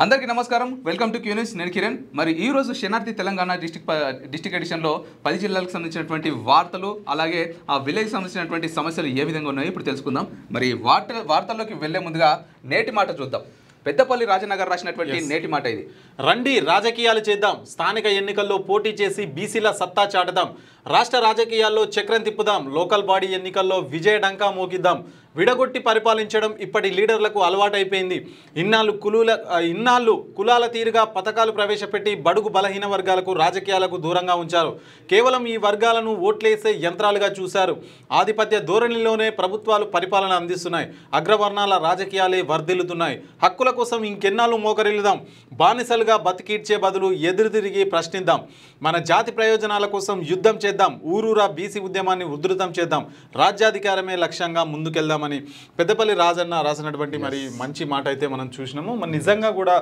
అందరికీ నమస్కారం. Welcome to Q News. నేను కిరణ్. మరి ఈ రోజు శనార్థి తెలంగాణ డిస్ట్రిక్ట్ ఎడిషన్లో 10 జిల్లాలకు సంబంధించినటువంటి వార్తలు, అలాగే ఆ విలేజ్ సంబంధించినటువంటి సమస్యలు ఏ విధంగా ఉన్నాయో ఇప్పుడు తెలుసుకుందాం. మరి వార్తల్లోకి వెళ్లే ముందుగా నేటి మాట చూద్దాం. పెద్దపల్లి రాజన్న గారు రాసినటువంటి నేటి మాట ఇది. రండి రాజకీయాలు చేద్దాం, స్థానిక ఎన్నికల్లో పోటీ చేసి బీసీల సత్తా చాటుదాం, రాష్ట్ర రాజకీయాల్లో చక్రం తిప్పుదాం, లోకల్ బాడీ ఎన్నికల్లో విజయ డంకా మోగిద్దాం. విడగొట్టి పరిపాలించడం ఇప్పటి లీడర్లకు అలవాటైపోయింది. ఇన్నాళ్ళు కులాల తీరుగా పథకాలు ప్రవేశపెట్టి బడుగు బలహీన వర్గాలకు రాజకీయాలకు దూరంగా ఉంచారు. కేవలం ఈ వర్గాలను ఓట్లేసే యంత్రాలుగా చూశారు. ఆధిపత్య ధోరణిలోనే ప్రభుత్వాలు పరిపాలన అందిస్తున్నాయి. అగ్రవర్ణాల రాజకీయాలే వర్ధిల్లుతున్నాయి. హక్కుల కోసం ఇంకెన్నాళ్ళు మోకరిల్లుదాం, బానిసలుగా బతికీడ్చే బదులు ఎదురు తిరిగి ప్రశ్నిద్దాం. మన జాతి ప్రయోజనాల కోసం యుద్ధం చేద్దాం, ఊరూరా బీసీ ఉద్యమాన్ని ఉధృతం చేద్దాం, రాజ్యాధికారమే లక్ష్యంగా ముందుకెళ్దామని పెద్దపల్లి రాజన్న రాసినటువంటి మరి మంచి మాట అయితే మనం చూసినాము. మరి నిజంగా కూడా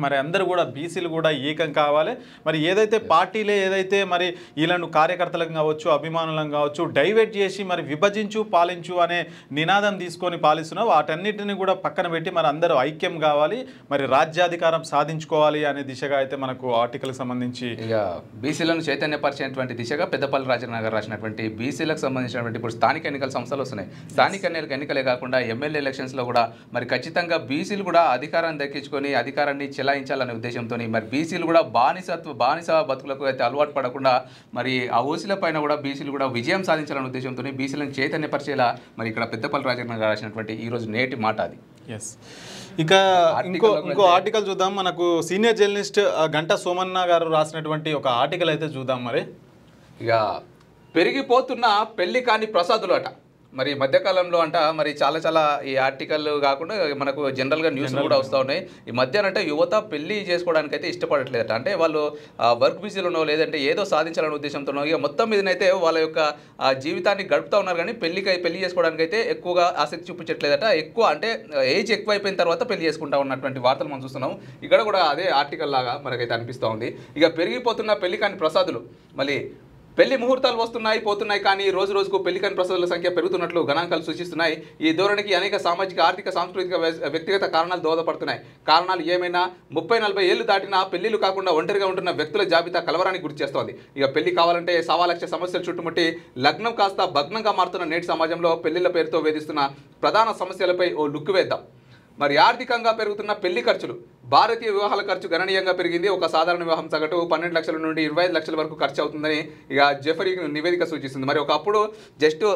మరి అందరూ కూడా బీసీలు కూడా ఏకం కావాలి. మరి ఏదైతే పార్టీలే ఏదైతే మరి వీళ్ళను కార్యకర్తలకు కావచ్చు, అభిమానులను కావచ్చు డైవర్ట్ చేసి మరి విభజించు పాలించు అనే నినాదం తీసుకొని పాలిస్తున్నావు, వాటన్నిటిని కూడా పక్కన పెట్టి మరి అందరూ ఐక్యం కావాలి, మరి రాజ్యాధికారం సాధించుకోవాలి అనే దిశగా అయితే మనకు ఆర్టికల్కి సంబంధించి ఇక బీసీలను చైతన్యపరిచేటువంటి దిశగా పెద్దపల్లి రాజన్న గారు రాసినటువంటి బీసీలకు సంబంధించినటువంటి ఇప్పుడు స్థానిక ఎన్నికల సంస్థలు వస్తున్నాయి. స్థానిక ఎన్నికలే కాకుండా ఎమ్మెల్యే ఎలక్షన్స్లో కూడా మరి ఖచ్చితంగా బీసీలు కూడా అధికారాన్ని దక్కించుకొని అధికారాన్ని చెలాయించాలనే ఉద్దేశంతో మరి బీసీలు కూడా బానిస బతుకులకు అయితే అలవాటు పడకుండా మరి ఆ ఓసీల పైన కూడా బీసీలు కూడా విజయం సాధించాలనే ఉద్దేశంతో బీసీలను చైతన్యపరిచేలా మరి ఇక్కడ పెద్దపల్లి రాజన్న గారు రాసినటువంటి ఈరోజు నేటి మాట అది. ఎస్. ఇక ఇంకో ఆర్టికల్ చూద్దాం. మనకు సీనియర్ జర్నలిస్ట్ గంటా సోమన్న గారు రాసినటువంటి ఒక ఆర్టికల్ అయితే చూద్దాం. మరి ఇక పెరిగిపోతున్న పెళ్లి కాని ప్రసాదులు అట. మరి మధ్యకాలంలో అంట మరి చాలా ఈ ఆర్టికల్ కాకుండా మనకు జనరల్గా న్యూస్ కూడా వస్తూ ఉన్నాయి. ఈ మధ్యాహ్నంటే యువత పెళ్లి చేసుకోవడానికి అయితే ఇష్టపడట్లేదట. అంటే వాళ్ళు వర్క్ బిజీలోనో లేదంటే ఏదో సాధించాలనే ఉద్దేశంతోనో ఇక మొత్తం మీదనైతే వాళ్ళ యొక్క జీవితాన్ని గడుపుతూ ఉన్నారు. కానీ పెళ్లి చేసుకోవడానికి అయితే ఎక్కువగా ఆసక్తి చూపించట్లేదట. ఎక్కువ అంటే ఏజ్ ఎక్కువ అయిపోయిన తర్వాత పెళ్లి చేసుకుంటా ఉన్నటువంటి వార్తలు మనం చూస్తున్నాం. ఇక్కడ కూడా అదే ఆర్టికల్ లాగా మనకైతే అనిపిస్తూ ఉంది. ఇక పెరిగిపోతున్న పెళ్లి కాని ప్రసాదులు, మళ్ళీ పెళ్లి ముహూర్తాలు వస్తున్నాయి పోతున్నాయి, కానీ రోజు రోజుకు పెళ్లి కాని ప్రసాదుల సంఖ్య పెరుగుతున్నట్లు గణాంకాలు సూచిస్తున్నాయి. ఈ ధోరణికి అనేక సామాజిక, ఆర్థిక, సాంస్కృతిక, వ్యక్తిగత కారణాలు దోహదపడుతున్నాయి. కారణాలు ఏమైనా 30-40 ఏళ్లు దాటినా పెళ్లిలు కాకుండా ఒంటరిగా ఉంటున్న వ్యక్తుల జాబితా కలవరానికి గురి చేస్తోంది. ఇక పెళ్లి కావాలంటే 1,00,000 సమస్యలు చుట్టుముట్టి లగ్నం కాస్త భగ్నంగా మారుతున్న నేటి సమాజంలో పెళ్లిళ్ల పేరుతో వేధిస్తున్న ప్రధాన సమస్యలపై ఓ లుక్కు వేద్దాం. మరి ఆర్థికంగా పెరుగుతున్న పెళ్లి ఖర్చులు. భారతీయ వివాహాల ఖర్చు గణనీయంగా పెరిగింది. ఒక సాధారణ వివాహం సగటు 12 లక్షల నుండి 25 లక్షల వరకు ఖర్చు అవుతుందని ఇక జెఫరీ నివేదిక సూచిస్తుంది. మరి ఒకప్పుడు జస్ట్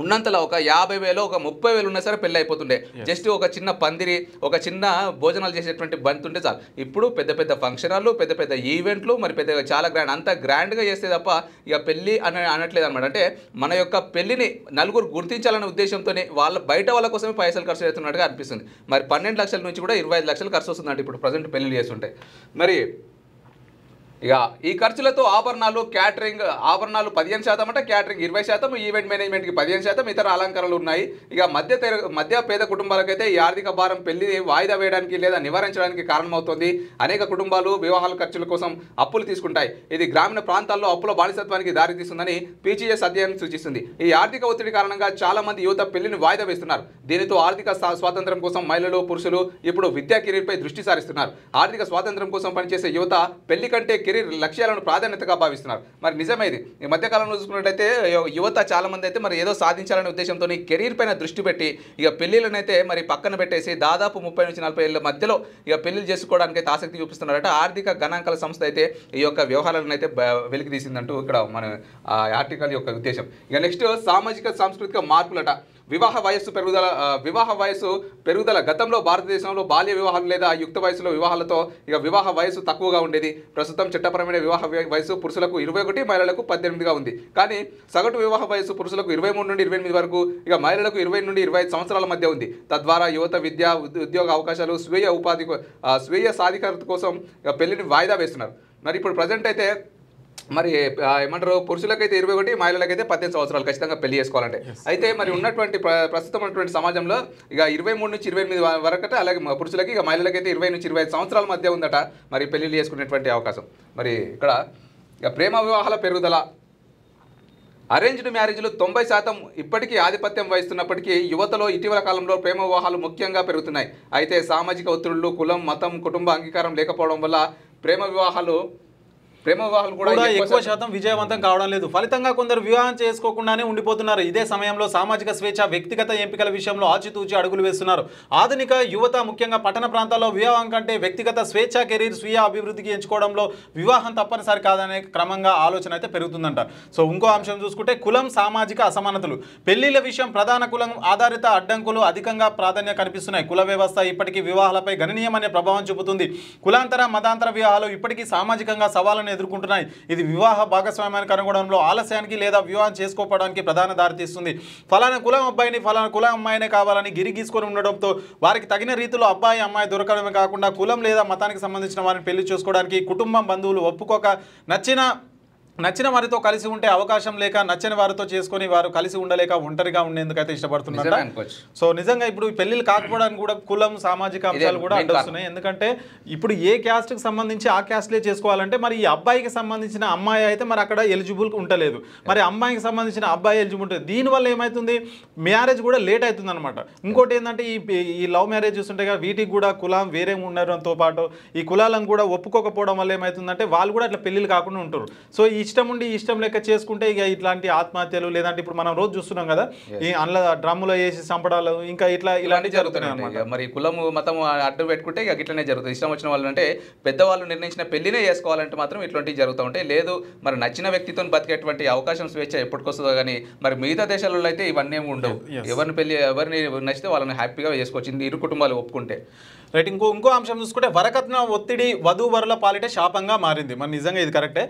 ఉన్నంతలో ఒక 50,000 ఒక 30,000 ఉన్నా సరే పెళ్ళి అయిపోతుండే. జస్ట్ ఒక చిన్న పందిరి, ఒక చిన్న భోజనాలు చేసేటువంటి బంతి ఉంటే చాలు. ఇప్పుడు పెద్ద ఫంక్షన్ హాల్లు, పెద్ద ఈవెంట్లు, మరి చాలా గ్రాండ్, అంత గ్రాండ్గా చేస్తే తప్ప ఇక పెళ్ళి అనట్లేదు అనమాట. అంటే మన యొక్క పెళ్లిని నలుగురు గుర్తించాలనే ఉద్దేశంతోనే బయట వాళ్ళ కోసమే పైసలు ఖర్చు అవుతున్నట్టుగా అనిపిస్తుంది. మరి 12 లక్షల నుంచి కూడా 25 లక్షలు ఖర్చు వస్తుందంటే ఇప్పుడు ప్రజెంట్ పెళ్లి చేస్తుంటే. మరి ఇక ఈ ఖర్చులతో ఆభరణాలు, క్యాటరింగ్, ఆభరణాలు 15% అంటే క్యాటరింగ్ 20%, ఈవెంట్ మేనేజ్మెంట్కి 15%, ఇతర అలంకరణలు ఉన్నాయి. ఇక మధ్య పేద కుటుంబాలకైతే ఈ ఆర్థిక భారం పెళ్లి వాయిదా వేయడానికి లేదా నివారించడానికి కారణమవుతుంది. అనేక కుటుంబాలు వివాహాల ఖర్చుల కోసం అప్పులు తీసుకుంటాయి. ఇది గ్రామీణ ప్రాంతాల్లో అప్పుల బానిసత్వానికి దారితీస్తుందని పీజీఎస్ అధ్యయనం సూచిస్తుంది. ఈ ఆర్థిక ఒత్తిడి కారణంగా చాలా మంది యువత పెళ్లిని వాయిదా వేస్తున్నారు. దీనితో ఆర్థిక స్వాతంత్రం కోసం మహిళలు, పురుషులు ఇప్పుడు విద్యా కెరీర్పై దృష్టి సారిస్తున్నారు. ఆర్థిక స్వాతంత్రం కోసం పనిచేసే యువత పెళ్లి కంటే కెరీర్ లక్ష్యాలను ప్రాధాన్యతగా భావిస్తున్నారు. మరి నిజమేది. ఈ మధ్యకాలంలో చూసుకున్నట్టయితే యువత చాలా మంది అయితే మరి ఏదో సాధించాలనే ఉద్దేశంతో కెరీర్ పైన దృష్టి పెట్టి ఇక పెళ్లిళ్ళను అయితే మరి పక్కన పెట్టేసి దాదాపు 30 నుంచి 40 ఏళ్ల మధ్యలో ఇక పెళ్లిళ్ళు చేసుకోవడానికి అయితే ఆసక్తి చూపిస్తున్నారట. ఆర్థిక గణాంకాల సంస్థ అయితే ఈ యొక్క వ్యవహారాలను అయితే వెలికి తీసిందంటూ ఇక్కడ మన ఆర్టికల్ యొక్క ఉద్దేశం. ఇక నెక్స్ట్ సామాజిక సాంస్కృతిక మార్పులట. వివాహ వయసు పెరుగుదల. గతంలో భారతదేశంలో బాల్య వివాహాలు లేదా యుక్త వయసులో వివాహాలతో ఇక వివాహ వయసు తక్కువగా ఉండేది. ప్రస్తుతం చట్టపరమైన వివాహ వయసు పురుషులకు 21, మహిళలకు 18గా ఉంది. కానీ సగటు వివాహ వయసు పురుషులకు 23 నుండి 28 వరకు, ఇక మహిళలకు 20 నుండి 25 సంవత్సరాల మధ్య ఉంది. తద్వారా యువత విద్య, ఉద్యోగ అవకాశాలు, స్వీయ సాధికారత కోసం ఇక పెళ్లిని వాయిదా వేస్తున్నారు. మరి ఇప్పుడు ప్రజెంట్ అయితే మరి ఏమంటారు, పురుషులకైతే 21, మహిళలకైతే 18 సంవత్సరాలు ఖచ్చితంగా పెళ్లి చేసుకోవాలంటే. అయితే మరి ఉన్నటువంటి ప్రస్తుతం ఉన్నటువంటి సమాజంలో ఇక 23 నుంచి 28 వరకట, అలాగే పురుషులకి ఇక మహిళలకైతే 20 నుంచి 25 సంవత్సరాల మధ్య ఉందట మరి పెళ్లిళ్ళు చేసుకునేటువంటి అవకాశం. మరి ఇక్కడ ఇక ప్రేమ వివాహాల పెరుగుదల. అరేంజ్డ్ మ్యారేజ్లు 90% ఇప్పటికీ ఆధిపత్యం వహిస్తున్నప్పటికీ యువతలో ఇటీవల కాలంలో ప్రేమ వివాహాలు ముఖ్యంగా పెరుగుతున్నాయి. అయితే సామాజిక ఒత్తిళ్లు, కులం, మతం, కుటుంబ అంగీకారం లేకపోవడం వల్ల ప్రేమ వివాహాలు కూడా ఎక్కువ శాతం విజయవంతం కావడం లేదు. ఫలితంగా కొందరు వివాహం చేసుకోకుండానే ఉండిపోతున్నారు. ఇదే సమయంలో సామాజిక స్వేచ్ఛ, వ్యక్తిగత ఎంపికల విషయంలో ఆచితూచి అడుగులు వేస్తున్నారు. ఆధునిక యువత ముఖ్యంగా పట్టణ ప్రాంతాల్లో వివాహం కంటే వ్యక్తిగత స్వేచ్ఛ, కెరీర్, స్వీయ అభివృద్ధికి ఎంచుకోవడంలో వివాహం తప్పనిసరి కాదనే క్రమంగా ఆలోచన అయితే పెరుగుతుందంట. సో ఇంకో అంశం చూసుకుంటే కులం, సామాజిక అసమానతలు. పెళ్లిళ్ల విషయం ప్రధాన కులం ఆధారిత అడ్డంకులు అధికంగా ప్రాధాన్యత కనిపిస్తున్నాయి. కుల వ్యవస్థ ఇప్పటికీ వివాహాలపై గణనీయమైన ప్రభావం చూపుతుంది. కులాంతర, మతాంతర వివాహాలు ఇప్పటికీ సామాజికంగా సవాళ్ళను ఎదుర్కొంటున్నాయి. ఇది వివాహ భాగస్వామ్యాన్ని కనుగొనడంలో ఆలస్యానికి లేదా వివాహం చేసుకోవడానికి ప్రధాన దారితీస్తుంది. ఫలానా కులం అబ్బాయిని, ఫలానా కులం అమ్మాయినే కావాలని గిరిగీసుకొని ఉండడంతో వారికి తగిన రీతిలో అబ్బాయి, అమ్మాయి దొరకడమే కాకుండా కులం లేదా మతానికి సంబంధించిన వారిని పెళ్లి చేసుకోవడానికి కుటుంబం, బంధువులు ఒప్పుకోక నచ్చిన వారితో కలిసి ఉంటే అవకాశం లేక, నచ్చని వారితో చేసుకొని వారు కలిసి ఉండలేక ఒంటరిగా ఉండేందుకైతే ఇష్టపడుతున్నారు. సో నిజంగా ఇప్పుడు పెళ్లిళ్ళు కాకపోవడానికి కూడా కులం, సామాజిక అంశాలు కూడా అడ్డొస్తున్నాయి. ఎందుకంటే ఇప్పుడు ఏ క్యాస్ట్కి సంబంధించి ఆ క్యాస్ట్లే చేసుకోవాలంటే మరి ఈ అబ్బాయికి సంబంధించిన అమ్మాయి అయితే మరి అక్కడ ఎలిజిబుల్ ఉంటలేదు, మరి అమ్మాయికి సంబంధించిన అబ్బాయి ఎలిజిబుల్ ఉంటుంది. దీనివల్ల ఏమవుతుంది, మ్యారేజ్ కూడా లేట్ అవుతుంది అనమాట. ఇంకోటి ఏంటంటే ఈ లవ్ మ్యారేజ్ చూస్తుంటే వీటికి కూడా కులం వేరే ఉండడంతో పాటు ఈ కులాలను కూడా ఒప్పుకోకపోవడం వల్ల ఏమవుతుందంటే వాళ్ళు కూడా అట్లా పెళ్లిళ్ళు కాకుండా ఉంటారు. సో ఈ ఇష్టం ఉండి ఇష్టం లెక్క చేసుకుంటే ఇక ఇట్లాంటి ఆత్మహత్యలు, లేదంటే ఇప్పుడు మనం రోజు చూస్తున్నాం కదా ఈ అందులో డ్రమ్ములో వేసి చంపడాలు, ఇంకా ఇలాంటి జరుగుతున్నాయి. మరి కులము, మతం అడ్డు పెట్టుకుంటే ఇక ఇట్లనే జరుగుతుంది. ఇష్టం వచ్చిన వాళ్ళు అంటే పెద్దవాళ్ళు నిర్ణయించిన పెళ్లినే చేసుకోవాలంటే మాత్రం ఇట్లాంటివి జరుగుతూ ఉంటాయి. లేదు మరి నచ్చిన వ్యక్తితో బతికేటువంటి అవకాశం, స్వేచ్ఛ ఎప్పటికొస్తుందో కానీ మరి మిగతా దేశాలలో అయితే ఇవన్నీ ఉండవు. ఎవరిని నచ్చితే వాళ్ళని హ్యాపీగా చేసుకోవచ్చు, ఇరు కుటుంబాలు ఒప్పుకుంటే. రైట్. ఇంకో అంశం చూసుకుంటే వరకట్న ఒత్తిడి వధూవరుల పాలిటే శాపంగా మారింది. మరి నిజంగా ఇది కరెక్టే.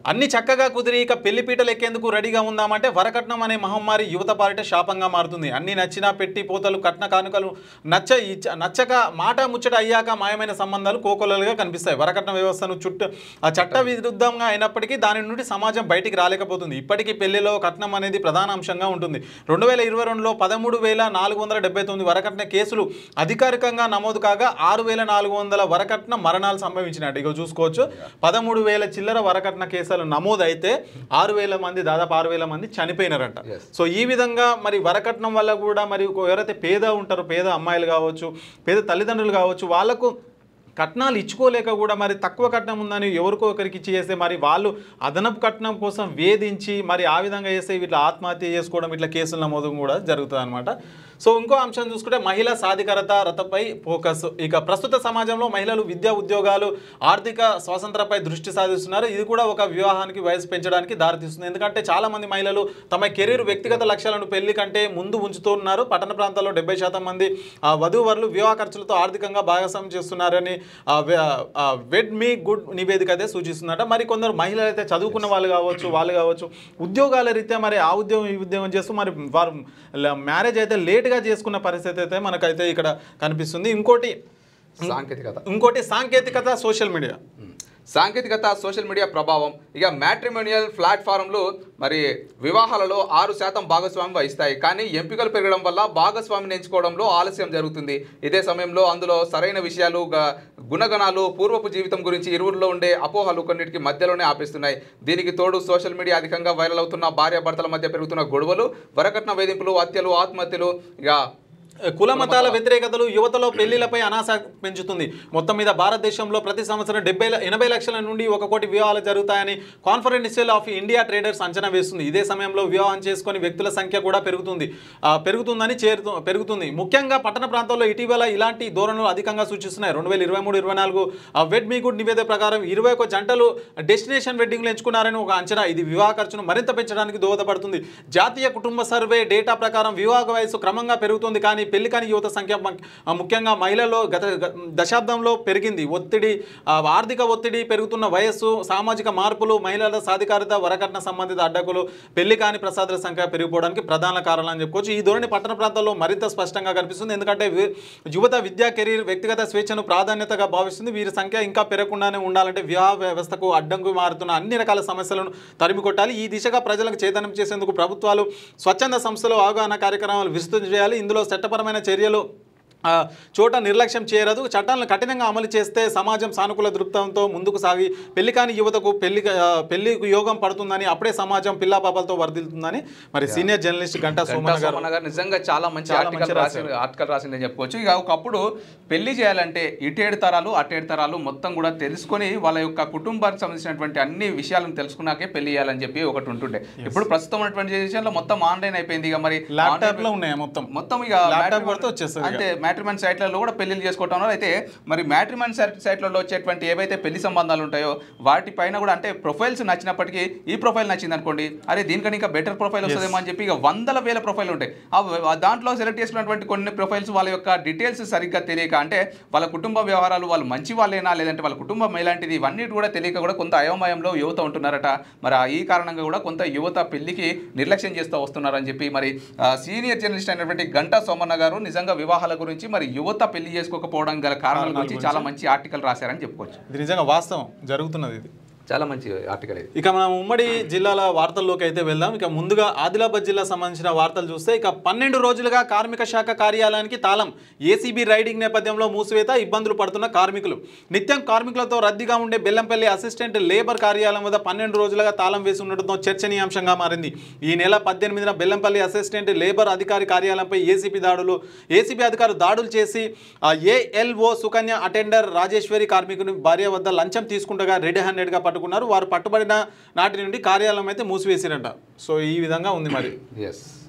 అన్ని చక్కగా కుదిరి ఇక పెళ్లి పీటలు ఎక్కేందుకు రెడీగా ఉందామంటే వరకట్నం అనే మహమ్మారి యువత పాలిటే శాపంగా మారుతుంది. అన్ని నచ్చినా పెట్టి పోతలు, కట్న కానుకలు నచ్చక మాట ముచ్చట అయ్యాక మాయమైన సంబంధాలు కోకొల్లలుగా కనిపిస్తాయి. వరకట్న వ్యవస్థను చట్ట విరుద్ధంగా అయినప్పటికీ దాని నుండి సమాజం బయటికి రాలేకపోతుంది. ఇప్పటికీ పెళ్లిలో కట్నం అనేది ప్రధాన అంశంగా ఉంటుంది. 2022లో 13,479 వరకట్న కేసులు అధికారికంగా నమోదు కాగా 6,400 వరకట్న మరణాలు సంభవించినట్టు ఇక చూసుకోవచ్చు. 13,000 చిల్లర వరకట్న కేసులు నమోదైతే 6,000 మంది, దాదాపు 6,000 మంది చనిపోయినారంట. సో ఈ విధంగా మరి వరకట్నం వల్ల కూడా మరి ఎవరైతే పేద ఉంటారో, పేద అమ్మాయిలు కావచ్చు, పేద తల్లిదండ్రులు కావచ్చు, వాళ్ళకు కట్నాలు ఇచ్చుకోలేక కూడా మరి తక్కువ కట్నం ఉందని ఎవరికో ఒకరికి ఇచ్చి చేస్తే మరి వాళ్ళు అదనపు కట్నం కోసం వేధించి మరి ఆ విధంగా చేస్తే ఇట్లా ఆత్మహత్య చేసుకోవడం, ఇట్లా కేసులు నమోదు కూడా జరుగుతుంది అనమాట. సో ఇంకో అంశం చూసుకుంటే మహిళా సాధికారత రతపై ఫోకస్. ఇక ప్రస్తుత సమాజంలో మహిళలు విద్యా, ఉద్యోగాలు, ఆర్థిక స్వాతంత్రంపై దృష్టి సాధిస్తున్నారు. ఇది కూడా ఒక వివాహానికి వయసు పెంచడానికి దారితీస్తుంది. ఎందుకంటే చాలామంది మహిళలు తమ కెరీర్, వ్యక్తిగత లక్ష్యాలను పెళ్లి కంటే ముందు ఉంచుతున్నారు. పట్టణ ప్రాంతాల్లో 70% మంది వధూవరులు వివాహ ఖర్చులతో ఆర్థికంగా భాగస్వామ్యం చేస్తున్నారని వెడ్ మీ గుడ్ నివేదిక అయితే సూచిస్తుందట. మరి కొందరు మహిళలు అయితే చదువుకున్న వాళ్ళు కావచ్చు, ఉద్యోగాల రీత్యా మరి ఆ ఉద్యోగం ఈ ఉద్యోగం చేస్తూ మరి వారు మ్యారేజ్ అయితే లేట్గా చేసుకున్న పరిస్థితి అయితే మనకైతే ఇక్కడ కనిపిస్తుంది. ఇంకోటి సాంకేతికత, సోషల్ మీడియా ప్రభావం. ఇక మ్యాట్రిమోనియల్ ప్లాట్ఫారంలు మరి వివాహాలలో 6% భాగస్వామ్యం వహిస్తాయి. కానీ ఎంపికలు పెరగడం వల్ల భాగస్వామిని ఎంచుకోవడంలో ఆలస్యం జరుగుతుంది. ఇదే సమయంలో అందులో సరైన విషయాలు, గుణగణాలు, పూర్వపు జీవితం గురించి ఇరువురిలో ఉండే అపోహలు కొన్నిటికి మధ్యలోనే ఆపేస్తున్నాయి. దీనికి తోడు సోషల్ మీడియా అధికంగా వైరల్ అవుతున్న భార్యాభర్తల మధ్య పెరుగుతున్న గొడవలు, వరకట్న వేధింపులు, హత్యలు, ఆత్మహత్యలు, ఇక కుల మతాల వ్యతిరేకతలు యువతలో పెళ్లిలపై అనాశ పెంచుతుంది. మొత్తం మీద భారతదేశంలో ప్రతి సంవత్సరం 80 లక్షల నుండి 1 కోటి వివాహాలు జరుగుతాయని కాన్ఫరెన్షియల్ ఆఫ్ ఇండియా ట్రేడర్స్ అంచనా వేస్తుంది. ఇదే సమయంలో వివాహం చేసుకుని వ్యక్తుల సంఖ్య కూడా పెరుగుతుంది. ముఖ్యంగా పట్టణ ప్రాంతాల్లో ఇటీవల ఇలాంటి ధోరణులు అధికంగా సూచిస్తున్నాయి. 2023-24 వెడ్ మీ గుడ్ నివేదిక ప్రకారం 21 జంటలు డెస్టినేషన్ వెడ్డింగ్లు ఎంచుకున్నారని ఒక అంచనా. ఇది వివాహ ఖర్చును మరింత పెంచడానికి దోహదపడుతుంది. జాతీయ కుటుంబ సర్వే డేటా ప్రకారం వివాహ వయసు క్రమంగా పెరుగుతుంది, కానీ పెళ్లి కాని యువత సంఖ్య ముఖ్యంగా మహిళల్లో గత దశాబ్దంలో పెరిగింది. ఆర్థిక ఒత్తిడి, పెరుగుతున్న వయస్సు, సామాజిక మార్పులు, మహిళల సాధికారత, వరకట్న సంబంధిత అడ్డకులు పెళ్లి కాని ప్రసాదాల సంఖ్య పెరిగిపోవడానికి ప్రధాన కారణం అని చెప్పుకోవచ్చు. ఈ ధోరణి పట్టణ ప్రాంతాల్లో మరింత స్పష్టంగా కనిపిస్తుంది. ఎందుకంటే యువత విద్యా, కెరీర్, వ్యక్తిగత స్వేచ్ఛను ప్రాధాన్యతగా భావిస్తుంది. వీరి సంఖ్య ఇంకా పెరగకుండానే ఉండాలంటే వివాహ వ్యవస్థకు అడ్డంకు మారుతున్న అన్ని రకాల సమస్యలను తరిమి కొట్టాలి. ఈ దిశగా ప్రజలకు చైతన్యం చేసేందుకు ప్రభుత్వాలు, స్వచ్ఛంద సంస్థలు అవగాహన కార్యక్రమాలు విస్తృతం చేయాలి. ఇందులో చట్టపరమైన చర్యలు చోట నిర్లక్ష్యం చేయరాదు. చట్టాలను కఠినంగా అమలు చేస్తే సమాజం సానుకూల దృక్పథంతో ముందుకు సాగి పెళ్లి కాని యువతకు పెళ్లి యోగం పడుతుందని, అప్పుడే సమాజం పిల్లా పాపలతో వర్ధిల్తుందని మరి సీనియర్ జర్నలిస్ట్ గంటా సోమన్న గారు నిజంగా చాలా మంచి ఆర్టికల్ రాసిందని చెప్పుకోవచ్చు. ఇక ఒకప్పుడు పెళ్లి చేయాలంటే ఇటేడు తరాలు అటేడు తరాలు మొత్తం కూడా తెలుసుకొని వాళ్ళ యొక్క కుటుంబానికి సంబంధించినటువంటి అన్ని విషయాలను తెలుసుకున్నాకే పెళ్లి చేయాలని చెప్పి ఒకటి ఉంటుండే. ఇప్పుడు ప్రస్తుతం ఉన్నటువంటి విషయంలో మొత్తం ఆన్లైన్ అయిపోయింది. ఇక మరి ల్యాప్టాప్ లో ఉన్నాయి మొత్తం ఇక ల్యాప్టాప్ కొడితే వచ్చేస్తుంది. అంటే మ్యాట్రిమోనీ సైట్లలో కూడా పెళ్లిళ్ళు చేసుకోవటం. అయితే మరి మ్యాట్రిమోనీ సైట్లలో వచ్చేటువంటి ఏవైతే పెళ్లి సంబంధాలు ఉంటాయో వాటిపైన కూడా అంటే ప్రొఫైల్స్ నచ్చినప్పటికీ ఈ ప్రొఫైల్ నచ్చింది అనుకోండి, అరే దీనికన్నా ఇంకా బెటర్ ప్రొఫైల్ వస్తుందేమో అని చెప్పి ఇక 100,000 ప్రొఫైల్ ఉంటాయి. దాంట్లో సెలెక్ట్ చేసుకున్నటువంటి కొన్ని ప్రొఫైల్స్ వాళ్ళ యొక్క డీటెయిల్స్ సరిగ్గా తెలియక, అంటే వాళ్ళ కుటుంబ వ్యవహారాలు వాళ్ళు మంచి వాళ్ళేనా లేదంటే వాళ్ళ కుటుంబం ఎలాంటిది ఇవన్నీ కూడా తెలియక కూడా కొంత అయోమయంలో యువత ఉంటున్నారట. మరి ఈ కారణంగా కూడా కొంత యువత పెళ్లికి నిర్లక్ష్యం చేస్తూ వస్తున్నారని చెప్పి మరి సీనియర్ జర్నలిస్ట్ అయినటువంటి గంటా సోమన్న గారు నిజంగా వివాహాల గురించి మరి యువత పెళ్లి చేసుకోకపోవడం గల కారణాల గురించి చాలా మంచి ఆర్టికల్ రాశారని చెప్పుకోవచ్చు. ఇది నిజంగా వాస్తవం జరుగుతున్నది, ఇది చాలా మంచి ఆర్టికల్ ఇది. ఇక మనం ఉమ్మడి జిల్లాల వార్తల్లోకి అయితే వెళ్దాం. ఇక ముందుగా ఆదిలాబాద్ జిల్లా సంబంధించిన వార్తలు చూస్తే ఇక 12 రోజులుగా కార్మిక శాఖ కార్యాలయానికి తాళం. ఏసీబీ రైడింగ్ నేపథ్యంలో మూసివేత, ఇబ్బందులు పడుతున్న కార్మికులు. నిత్యం కార్మికులతో రద్దీగా ఉండే బెల్లంపల్లి అసిస్టెంట్ లేబర్ కార్యాలయం వద్ద 12 రోజులుగా తాళం వేసి ఉండడంతో చర్చనీయాంశంగా మారింది. ఈ నెల 18న బెల్లంపల్లి అసిస్టెంట్ లేబర్ అధికారి కార్యాలయంపై ఏసీబీ అధికారులు దాడులు చేసి ఏఎల్ఓ సుకన్య అటెండర్ రాజేశ్వరి కార్మికుని భార్య వద్ద లంచం తీసుకుంటగా రెడ్ హ్యాండెడ్గా పట్టుకున్నారు. వారు పట్టుబడిన నాటి నుండి కార్యాలయం అయితే మూసివేసిరంట. సో ఈ విధంగా ఉంది మరి.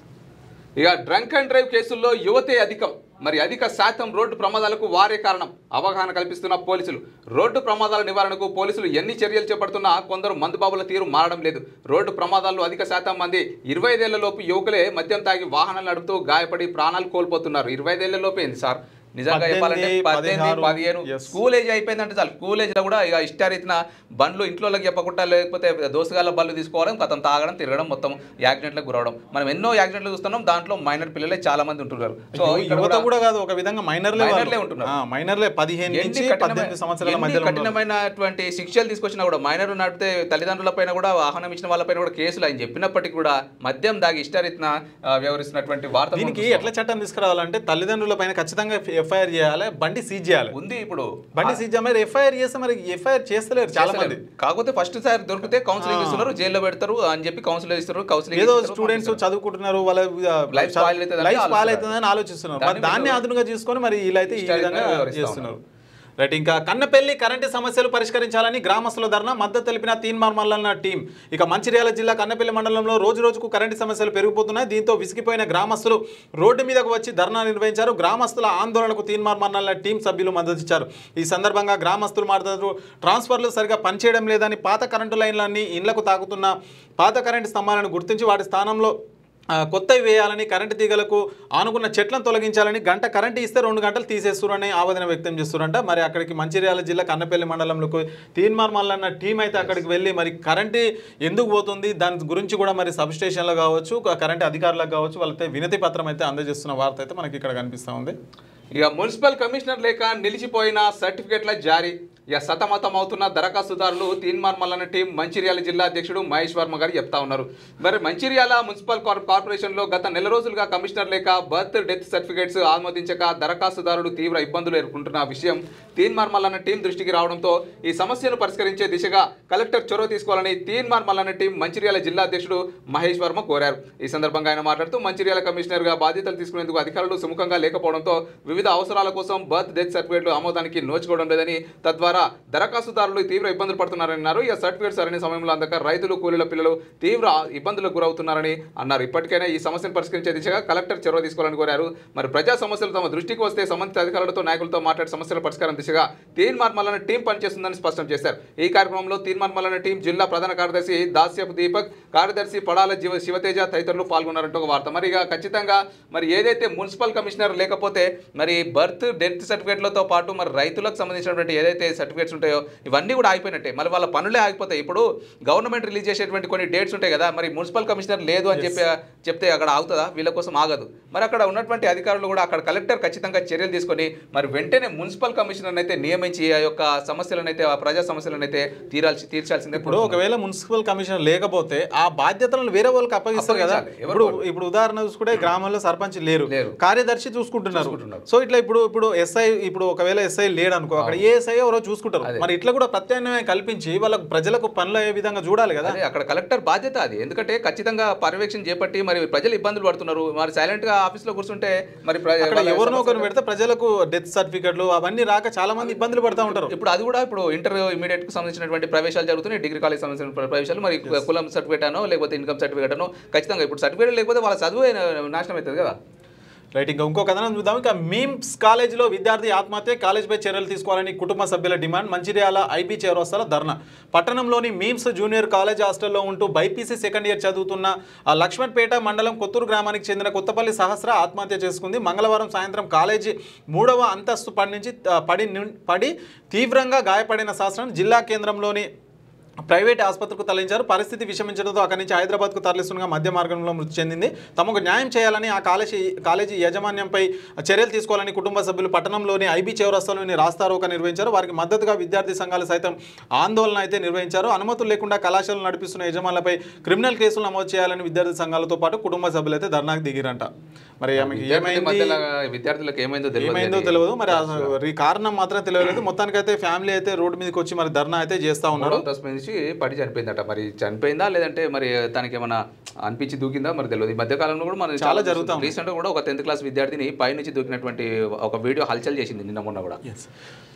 ఇక డ్రంక్ అండ్ డ్రైవ్ కేసుల్లో యువతే అధికం. మరి అధిక శాతం రోడ్డు ప్రమాదాలకు వారే కారణం. అవగాహన కల్పిస్తున్న పోలీసులు. రోడ్డు ప్రమాదాల నివారణకు పోలీసులు ఎన్ని చర్యలు చేపడుతున్నా కొందరు మందుబాబుల తీరు మారడం లేదు. రోడ్డు ప్రమాదాల్లో అధిక శాతం మంది 25 ఏళ్లలోపు యువకులే మద్యం తాగి వాహనాలు నడుపుతూ గాయపడి ప్రాణాలు కోల్పోతున్నారు. 25 ఏళ్లలోపు ఏంది సార్? నిజంగా చెప్పాలంటే 18, 15 స్కూల్ ఏజ్ అయిపోయిందంటే చాలు. స్కూల్ ఏజ్లో కూడా ఇక ఇష్టారీతిన బండ్లు ఇంట్లోకి చెప్పకుండా లేకపోతే దోసుగాల బండ్లు తీసుకోవడం, కథం తాగడం, తిరగడం, మొత్తం యాక్సిడెంట్లకు గురవడం. మనం ఎన్నో యాక్సిడెంట్లు చూస్తున్నాం. దాంట్లో మైనర్ పిల్లలే చాలా మంది ఉంటున్నారు. సో యువత కూడా కాదు, ఒక విధంగా మైనర్లే ఉంటున్నారు. మైనర్లే 15 నుంచి 18 సంవత్సరాల మధ్యలో కఠినమైనటువంటి శిక్షలు తీసుకొచ్చినా కూడా మైనర్ నడిపితే తల్లిదండ్రుల పైన కూడా వాహనం ఇచ్చిన వాళ్ళపైన కూడా కేసులు ఆయన చెప్పినప్పటికీ కూడా మద్యం దాగి ఇష్టారీతిన వ్యవహరిస్తున్నటువంటి వార్త. దీనికి ఎట్లా చట్టం తీసుకురావాలంటే తల్లిదండ్రుల పైన ఖచ్చితంగా ఎఫ్ఐఆర్ చేయాలి, బండి సీజ్ చేయాలి. ఉంది ఇప్పుడు బండి సీజ్ చేయాలి. ఎఫ్ఐఆర్ చేస్తే మరి ఎఫ్ఐఆర్ చేస్తలేరు చాలా మంది. కాకపోతే ఫస్ట్ సారి దొరికితే కౌన్సిలింగ్ ఇస్తున్నారు, జైల్లో పెడతారు అని చెప్పి కౌన్సిలింగ్ ఇస్తారు. కౌన్సిలింగ్ ఏదో స్టూడెంట్స్ చదువుకుంటున్నారు, వాళ్ళ లైఫ్ స్పాయిల్ అవుతుందని ఆలోచిస్తున్నారు. దాన్ని అదునుగా తీసుకొని మరి వీళ్ళైతే ఈ విధంగా చేస్తున్నారు. రైట్. ఇంకా కన్నపెల్లి కరెంటు సమస్యలు పరిష్కరించాలని గ్రామస్తుల ధర్నా మద్దతు తెలిపిన తీన్మార్ మల్లన్న టీం. ఇక మంచిర్యాల జిల్లా కన్నపెల్లి మండలంలో రోజుకు కరెంటు సమస్యలు పెరిగిపోతున్నాయి. దీంతో విసిగిపోయిన గ్రామస్తులు రోడ్డు మీదకు వచ్చి ధర్నా నిర్వహించారు. గ్రామస్తుల ఆందోళనకు తీన్మార్ మల్లన్న టీం సభ్యులు మద్దతిచ్చారు. ఈ సందర్భంగా గ్రామస్తులు మాట్లాడుతూ ట్రాన్స్ఫర్లు సరిగా పనిచేయడం లేదని, పాత కరెంటు లైన్లన్నీ ఇళ్లకు తాకుతున్న పాత కరెంటు స్తంభాలను గుర్తించి వాటి స్థానంలో కొత్తవి వేయాలని, కరెంటు తీగలకు ఆనుకున్న చెట్లను తొలగించాలని, గంట కరెంటు ఇస్తే 2 గంటలు తీసేస్తున్నారని ఆవేదన వ్యక్తం చేస్తున్నారంట. మరి అక్కడికి మంచిర్యాల జిల్లా కన్నపల్లి మండలంలోకి తీన్మార్ మల్లన్న టీం అయితే అక్కడికి వెళ్ళి మరి కరెంటు ఎందుకు పోతుంది దాని గురించి కూడా మరి సబ్ స్టేషన్లో కావచ్చు, కరెంటు అధికారులకు కావచ్చు వాళ్ళతో వినతి పత్రం అయితే అందజేస్తున్న వార్త అయితే మనకి ఇక్కడ కనిపిస్తూ ఉంది. ఇక మున్సిపల్ కమిషనర్ లేక నిలిచిపోయిన సర్టిఫికెట్ల జారీ. ఇక సతమతం అవుతున్న దరఖాస్తుదారులు తీన్మార్ మల్లన్న టీం మంచిర్యాల జిల్లా అధ్యక్షుడు మహేష్ వర్మ గారు చెప్తా ఉన్నారు. మరి మంచిర్యాల మున్సిపల్ కార్పొరేషన్లో గత నెల రోజులుగా కమిషనర్ లేక బర్త్ డెత్ సర్టిఫికేట్స్ ఆమోదించక దరఖాస్తుదారులు తీవ్ర ఇబ్బందులు ఎదుర్కొంటున్న విషయం తీన్మార్ మల్లన్న టీం దృష్టికి రావడంతో ఈ సమస్యను పరిష్కరించే దిశగా కలెక్టర్ చొరవ తీసుకోవాలని తీన్మార్ మల్లన్న టీం మంచిర్యాల జిల్లా అధ్యక్షుడు మహేష్ వర్మ కోరారు. ఈ సందర్భంగా ఆయన మాట్లాడుతూ మంచిర్యాల కమిషనర్గా బాధ్యతలు తీసుకునేందుకు అధికారులు సుముఖంగా లేకపోవడంతో వివిధ అవసరాల కోసం బర్త్ డెత్ సర్టిఫికేట్లు ఆమోదానికి నోచుకోవడం లేదని, తద్వారా దరఖాస్తుదారులు తీవ్ర ఇబ్బందులు పడుతున్నారని అన్నారు. ఈ సర్టిఫికేట్ సరైన సమయంలో అందక రైతులు, కూలీల పిల్లలు తీవ్ర ఇబ్బందులకు గురవుతున్నారని అన్నారు. ఇప్పటికైనా ఈ సమస్యను పరిష్కరించే దిశగా కలెక్టర్ చొరవ తీసుకోవాలని కోరారు. మరి ప్రజా సమస్యలు తమ దృష్టికి వస్తే సంబంధిత అధికారులతో, నాయకులతో మాట్లాడి సమస్యల పరిష్కారం దిశగా తీన్మార్ మల్లన్న టీం పనిచేస్తుందని స్పష్టం చేశారు. ఈ కార్యక్రమంలో తీన్మార్ మల్లన్న టీం జిల్లా ప్రధాన కార్యదర్శి దాస్యపు దీపక్, కార్యదర్శి పడాల శివతేజ తదితరులు పాల్గొన్నారంటూ ఒక వార్త. మరి ఇక ఖచ్చితంగా మరి ఏదైతే మున్సిపల్ కమిషనర్ లేకపోతే మరి బర్త్ డెత్ సర్టిఫికేట్లతో పాటు మరి రైతులకు సంబంధించినటువంటి ఏదైతే సర్టిఫికేట్స్ ఉంటాయో ఇవన్నీ కూడా ఆగిపోయినట్టే. మరి వాళ్ళ పనులే ఆగిపోతాయి. ఇప్పుడు గవర్నమెంట్ రిలీజ్ చేసేటువంటి కొన్ని డేట్స్ ఉంటాయి కదా, మరి మున్సిపల్ కమిషనర్ లేదు అని చెప్తే అక్కడ ఆగుతుందా? వీళ్ళ కోసం ఆగదు. మరి అక్కడ ఉన్నటువంటి అధికారులు కూడా అక్కడ కలెక్టర్ ఖచ్చితంగా చర్యలు తీసుకొని మరి వెంటనే మున్సిపల్ కమిషనర్ అయితే నియమించి ఆ యొక్క సమస్యలను అయితే ఆ ప్రజా సమస్యలను అయితే తీర్చాల్సిందే. ఇప్పుడు ఒకవేళ మున్సిపల్ కమిషనర్ లేకపోతే ఆ బాధ్యతలను వేరే వాళ్ళకి అప్పగిస్తారు కదా. ఇప్పుడు ఉదాహరణ చూసుకుంటే గ్రామంలో సర్పంచ్ లేరు, కార్యదర్శి చూసుకుంటున్నారు. సో ఇట్లా ఇప్పుడు ఎస్ఐ, ఇప్పుడు ఒకవేళ ఎస్ఐ లేడు అనుకో, అక్కడ ఏ ఎస్ఐ ఎవరో చూసుకుంటారు. మరి ఇట్లా కూడా ప్రత్యామ్నాయం కల్పించి వాళ్ళకు ప్రజలకు పనులు అయ్యే విధంగా చూడాలి కదా. అక్కడ కలెక్టర్ బాధ్యత అది. ఎందుకంటే ఖచ్చితంగా పర్యవేక్షణ చేపట్టి మరి ప్రజలు ఇబ్బందులు పడుతున్నారు. మరి సైలెంట్ గా ఆఫీస్ లో కూర్చుంటే మరి ఎవరినో ఒకరు పెడితే ప్రజలకు డెత్ సర్టిఫికెట్లు అవన్నీ రాక చాలా మంది ఇబ్బందులు పడుతూ ఉంటారు. ఇప్పుడు అది కూడా ఇప్పుడు ఇంటర్ ఇమీడియట్ కు సంబంధించినటువంటి ప్రవేశాలు జరుగుతున్నాయి, డిగ్రీ కాలేజ్ సంబంధించిన ప్రవేశాలు, మరి కులం సర్టిఫికేట్ అనో లేకపోతే ఇన్కమ్ సర్టిఫికేట్ అనో ఖచ్చితంగా ఇప్పుడు సర్టిఫికేట్ లేకపోతే వాళ్ళ చదువు నాశనం అవుతుంది కదా. రైట్, ఇంకో కథనం చూద్దాం. ఇక మీమ్స్ కాలేజీలో విద్యార్థి ఆత్మహత్య, కాలేజీపై చర్యలు తీసుకోవాలని కుటుంబ సభ్యుల డిమాండ్. మంచిర్యాల ఐబీ చౌరస్తాలో ధర్నా. పట్టణంలోని మీమ్స్ జూనియర్ కాలేజ్ హాస్టల్లో ఉంటూ బైపీసీ సెకండ్ ఇయర్ చదువుతున్న లక్ష్మణ్పేట మండలం కొత్తూరు గ్రామానికి చెందిన కొత్తపల్లి సహస్ర ఆత్మహత్య చేసుకుంది. మంగళవారం సాయంత్రం కాలేజీ 3వ అంతస్తు పడి తీవ్రంగా గాయపడిన సహస్రను జిల్లా కేంద్రంలోని ప్రైవేట్ ఆసుపత్రికి తరలించారు. పరిస్థితి విషమించడంతో అక్కడి నుంచి హైదరాబాద్కు తరలిస్తుండగా మధ్య మార్గంలో మృతి చెందింది. తమకు న్యాయం చేయాలని ఆ కాలేజీ యాజమాన్యంపై చర్యలు తీసుకోవాలని కుటుంబ సభ్యులు పట్టణంలోని ఐబీ చౌరస్తాలోని రాస్తారోక నిర్వహించారు. వారికి మద్దతుగా విద్యార్థి సంఘాలు సైతం ఆందోళన అయితే నిర్వహించారు. అనుమతులు లేకుండా కళాశాలలు నడిపిస్తున్న యజమానులపై క్రిమినల్ కేసులు నమోదు చేయాలని విద్యార్థి సంఘాలతో పాటు కుటుంబ సభ్యులు అయితే ధర్నాకు దిగిరంట. మరి విద్యార్థులకు ఏమైందో తెలియదు, మరి కారణం మాత్రం తెలియలేదు. మొత్తానికైతే ఫ్యామిలీ అయితే రోడ్డు మీదకి వచ్చి మరి ధర్నా అయితే చేస్తా ఉన్నారు. పడి చనిపోయిందట. మరి చనిపోయిందా లేదంటే మరి తనకి ఏమైనా అనిపించి దూకిందా మరి తెలియదు. ఈ మధ్యకాలంలో కూడా మనం చాలా జరుగుతాం. రీసెంట్ గా కూడా ఒక 10th క్లాస్ విద్యార్థిని పైనుంచి దూకినటువంటి ఒక వీడియో హల్చల్ చేసింది నిన్న మొన్న కూడా.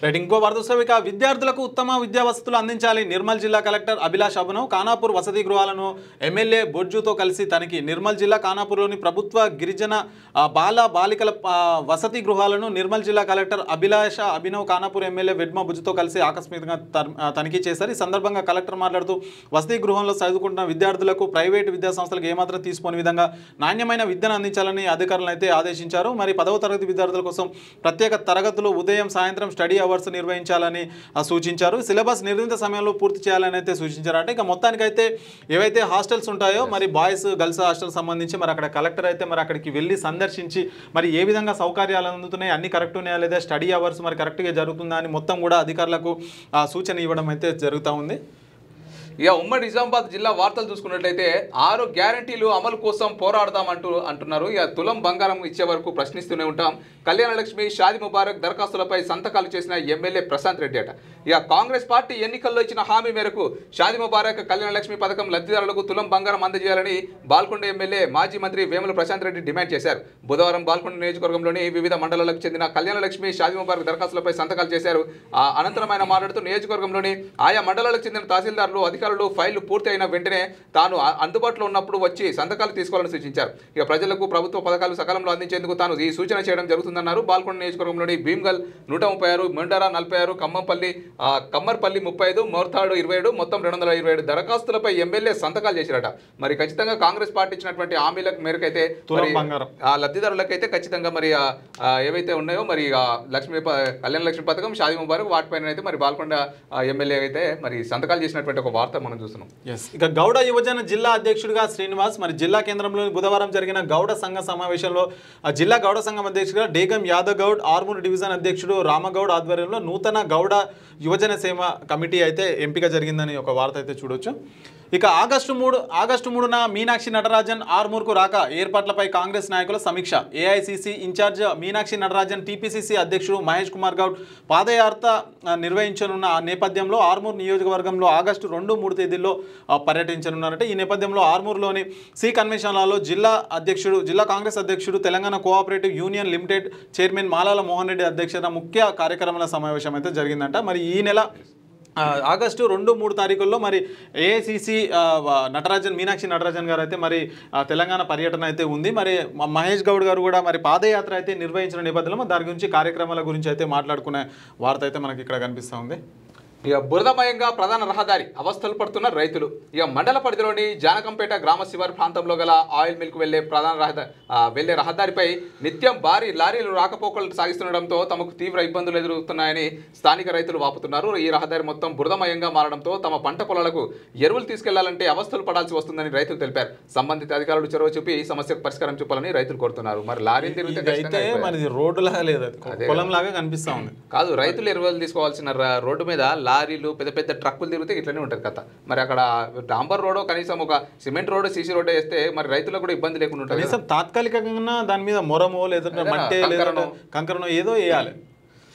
రైట్, ఇంకో వార్త. ఇక విద్యార్థులకు ఉత్తమ విద్యా వసతులు అందించాలి. నిర్మల్ జిల్లా కలెక్టర్ అభిలాష్ అభినవ్ ఖానాపూర్ వసతి గృహాలను ఎమ్మెల్యే బొజ్జుతో కలిసి తనిఖీ. నిర్మల్ జిల్లా ఖానాపూర్లోని ప్రభుత్వ గిరిజన బాలికల వసతి గృహాలను నిర్మల్ జిల్లా కలెక్టర్ అభిలాష అభినవ్ ఖానాపూర్ ఎమ్మెల్యే వెడ్మ బుజ్జుతో కలిసి ఆకస్మికంగా తనిఖీ చేశారు. ఈ సందర్భంగా కలెక్టర్ మాట్లాడుతూ వసతి గృహంలో చదువుకుంటున్న విద్యార్థులకు ప్రైవేటు విద్యా సంస్థలకు ఏమాత్రం తీసుకోని విధంగా నాణ్యమైన విద్యను అందించాలని అధికారులను అయితే ఆదేశించారు. మరి 10వ తరగతి విద్యార్థుల కోసం ప్రత్యేక తరగతులు ఉదయం సాయంత్రం స్టడీ అవర్స్ నిర్వహించాలని సూచించారు. సిలబస్ నిర్ణీత సమయంలో పూర్తి చేయాలని అయితే సూచించారు. అంటే ఇక మొత్తానికైతే ఏవైతే హాస్టల్స్ ఉంటాయో మరి బాయ్స్ గర్ల్స్ హాస్టల్ సంబంధించి మరి అక్కడ కలెక్టర్ అయితే మరి అక్కడికి వెళ్ళి సందర్శించి మరి ఏ విధంగా సౌకర్యాలు అందుతున్నాయి, అన్ని కరెక్ట్ ఉన్నాయా లేదా, స్టడీ అవర్స్ మరి కరెక్ట్గా జరుగుతుందా అని మొత్తం కూడా అధికారులకు సూచన ఇవ్వడం అయితే జరుగుతూ ఉంది. ఇక ఉమ్మడి నిజామాబాద్ జిల్లా వార్తలు చూసుకున్నట్లయితే 6 గ్యారంటీలు అమలు కోసం పోరాడదాం అంటున్నారు. ఇక తులం బంగారం ఇచ్చే వరకు ప్రశ్నిస్తూనే ఉంటాం. కళ్యాణ లక్ష్మి, షాదీ ముబారక్ దరఖాస్తులపై సంతకాలు చేసిన ఎమ్మెల్యే ప్రశాంత్ రెడ్డి అట. ఇక కాంగ్రెస్ పార్టీ ఎన్నికల్లో ఇచ్చిన హామీ మేరకు షాదీ ముబారక్, కళ్యాణ లక్ష్మి పథకం లబ్ధిదారులకు తులం బంగారం అందజేయాలని బాల్కొండ ఎమ్మెల్యే మాజీ మంత్రి వేముల ప్రశాంత్ రెడ్డి డిమాండ్ చేశారు. బుధవారం బాల్కొండ నియోజకవర్గంలోని వివిధ మండలాలకు చెందిన కళ్యాణ లక్ష్మి, షాదీ ముబారక్ దరఖాస్తులపై సంతకాలు చేశారు. అనంతరం ఆయన మాట్లాడుతూ నియోజకవర్గంలోని ఆయా మండలాలకు చెందిన తహసీల్దారులు, అధికారులు ఫైళ్లు పూర్తి అయిన వెంటనే తాను అందుబాటులో ఉన్నప్పుడు వచ్చి సంతకాలు తీసుకోవాలని సూచించారు. ఇక ప్రజలకు ప్రభుత్వ పథకాలు సకాలంలో అందించేందుకు తాను ఈ సూచన చేయడం జరుగుతుందన్నారు. బాల్కొండ నియోజకవర్గంలోని భీమ్గల్ 136, మెండారా 46, కమ్మర్పల్లి 35, మోర్తాడు 27 మొత్తం 227 దరఖాస్తులపై ఎమ్మెల్యే సంతకాలు చేశారట. మరి ఖచ్చితంగా కాంగ్రెస్ పార్టీ ఇచ్చినటువంటి హామీల మేరకైతే ఆ లబ్ధిదారులకైతే ఖచ్చితంగా మరి ఏవైతే ఉన్నాయో మరి కళ్యాణ లక్ష్మి పథకం, షాదీ ముబారక్ వాటిపైన అయితే మరి బాల్కొండ ఎమ్మెల్యే అయితే మరి సంతకాలు చేసినటువంటి ఒక వార్త మనం చూస్తున్నాం. ఇక గౌడ యువజన జిల్లా అధ్యక్షుడిగా శ్రీనివాస్. మరి జిల్లా కేంద్రంలోని బుధవారం జరిగిన గౌడ సంఘ సమావేశంలో జిల్లా గౌడ సంఘం అధ్యక్షుడిగా డేగం యాదవ్ గౌడ్, ఆర్మూర్ డివిజన్ అధ్యక్షుడు రామగౌడ్ ఆధ్వర్యంలో నూతన గౌడ యువజన సేవ కమిటీ అయితే ఎంపిక జరిగిందని ఒక వార్త అయితే చూడొచ్చు. ఇక ఆగస్టు 3న మీనాక్షి నటరాజన్ ఆర్మూర్కు రాక ఏర్పాట్లపై కాంగ్రెస్ నాయకుల సమీక్ష. AICC in-charge Meenakshi Natarajan, TPCC అధ్యక్షుడు మహేష్ కుమార్ గౌడ్ పాదయాత్ర నిర్వహించనున్న నేపథ్యంలో ఆర్మూర్ నియోజకవర్గంలో ఆగస్టు 2, 3 తేదీల్లో పర్యటించనున్నారంటే ఈ నేపథ్యంలో ఆర్మూర్లోని సి కన్వెన్షన్ హాల్లో జిల్లా కాంగ్రెస్ అధ్యక్షుడు, Telangana cooperative union limited chairman Malala Mohan Reddy అధ్యక్షత ముఖ్య కార్యక్రమాల సమావేశం అయితే జరిగిందంట. మరి ఈ నెల ఆగస్టు 2, 3 తారీఖుల్లో మరి ఏఐసిసి మీనాక్షి నటరాజన్ గారు అయితే మరి తెలంగాణ పర్యటన అయితే ఉంది. మరి మహేష్ గౌడ్ గారు కూడా మరి పాదయాత్ర అయితే నిర్వహించిన నేపథ్యంలో దాని గురించి కార్యక్రమాల గురించి అయితే మాట్లాడుకునే వార్త అయితే మనకి ఇక్కడ కనిపిస్తూ ఉంది. ఇక బురదమయంగా ప్రధాన రహదారి అవస్థలు పడుతున్న రైతులు. ఇక మండల పరిధిలోని జానకంపేట గ్రామ శివారు ప్రాంతంలో గల ఆయిల్ మిల్క్ వెళ్లే వెళ్లే రహదారిపై నిత్యం భారీ లారీలు రాకపోకలు సాగిస్తుండటంతో తమకు తీవ్ర ఇబ్బందులు ఎదురవుతున్నాయని స్థానిక రైతులు వాపుతున్నారు. ఈ రహదారి మొత్తం బురదమయంగా మారడంతో తమ పంట పొలాలకు ఎరువులు తీసుకెళ్లాలంటే అవస్థలు పడాల్సి వస్తుందని రైతులు తెలిపారు. సంబంధిత అధికారులు చొరవ చూపి ఈ సమస్యకు పరిష్కారం చూపాలని రైతులు కోరుతున్నారు. మరి లారీలు తిరిగితే రోడ్డు లాగా లేదు, పొలం లాగా కనిపిస్తా ఉంది. కాదు, రైతులు ఎరువులు తీసుకోవాల్సిన రోడ్డు మీద లారీలు పెద్ద పెద్ద ట్రక్కులు తిరిగితే ఇట్లనే ఉంటుంది కథ. మరి అక్కడ డాంబర్ రోడ్ కనీసం ఒక సిమెంట్ రోడ్ సీసీ రోడ్ వేస్తే మరి రైతులకు కూడా ఇబ్బంది లేకుండా ఉంటుంది. కనీసం తాత్కాలికంగా దాని మీద మొరమో లేదంటే మట్టే లేదా కంకరనో ఏదో వేయాలి.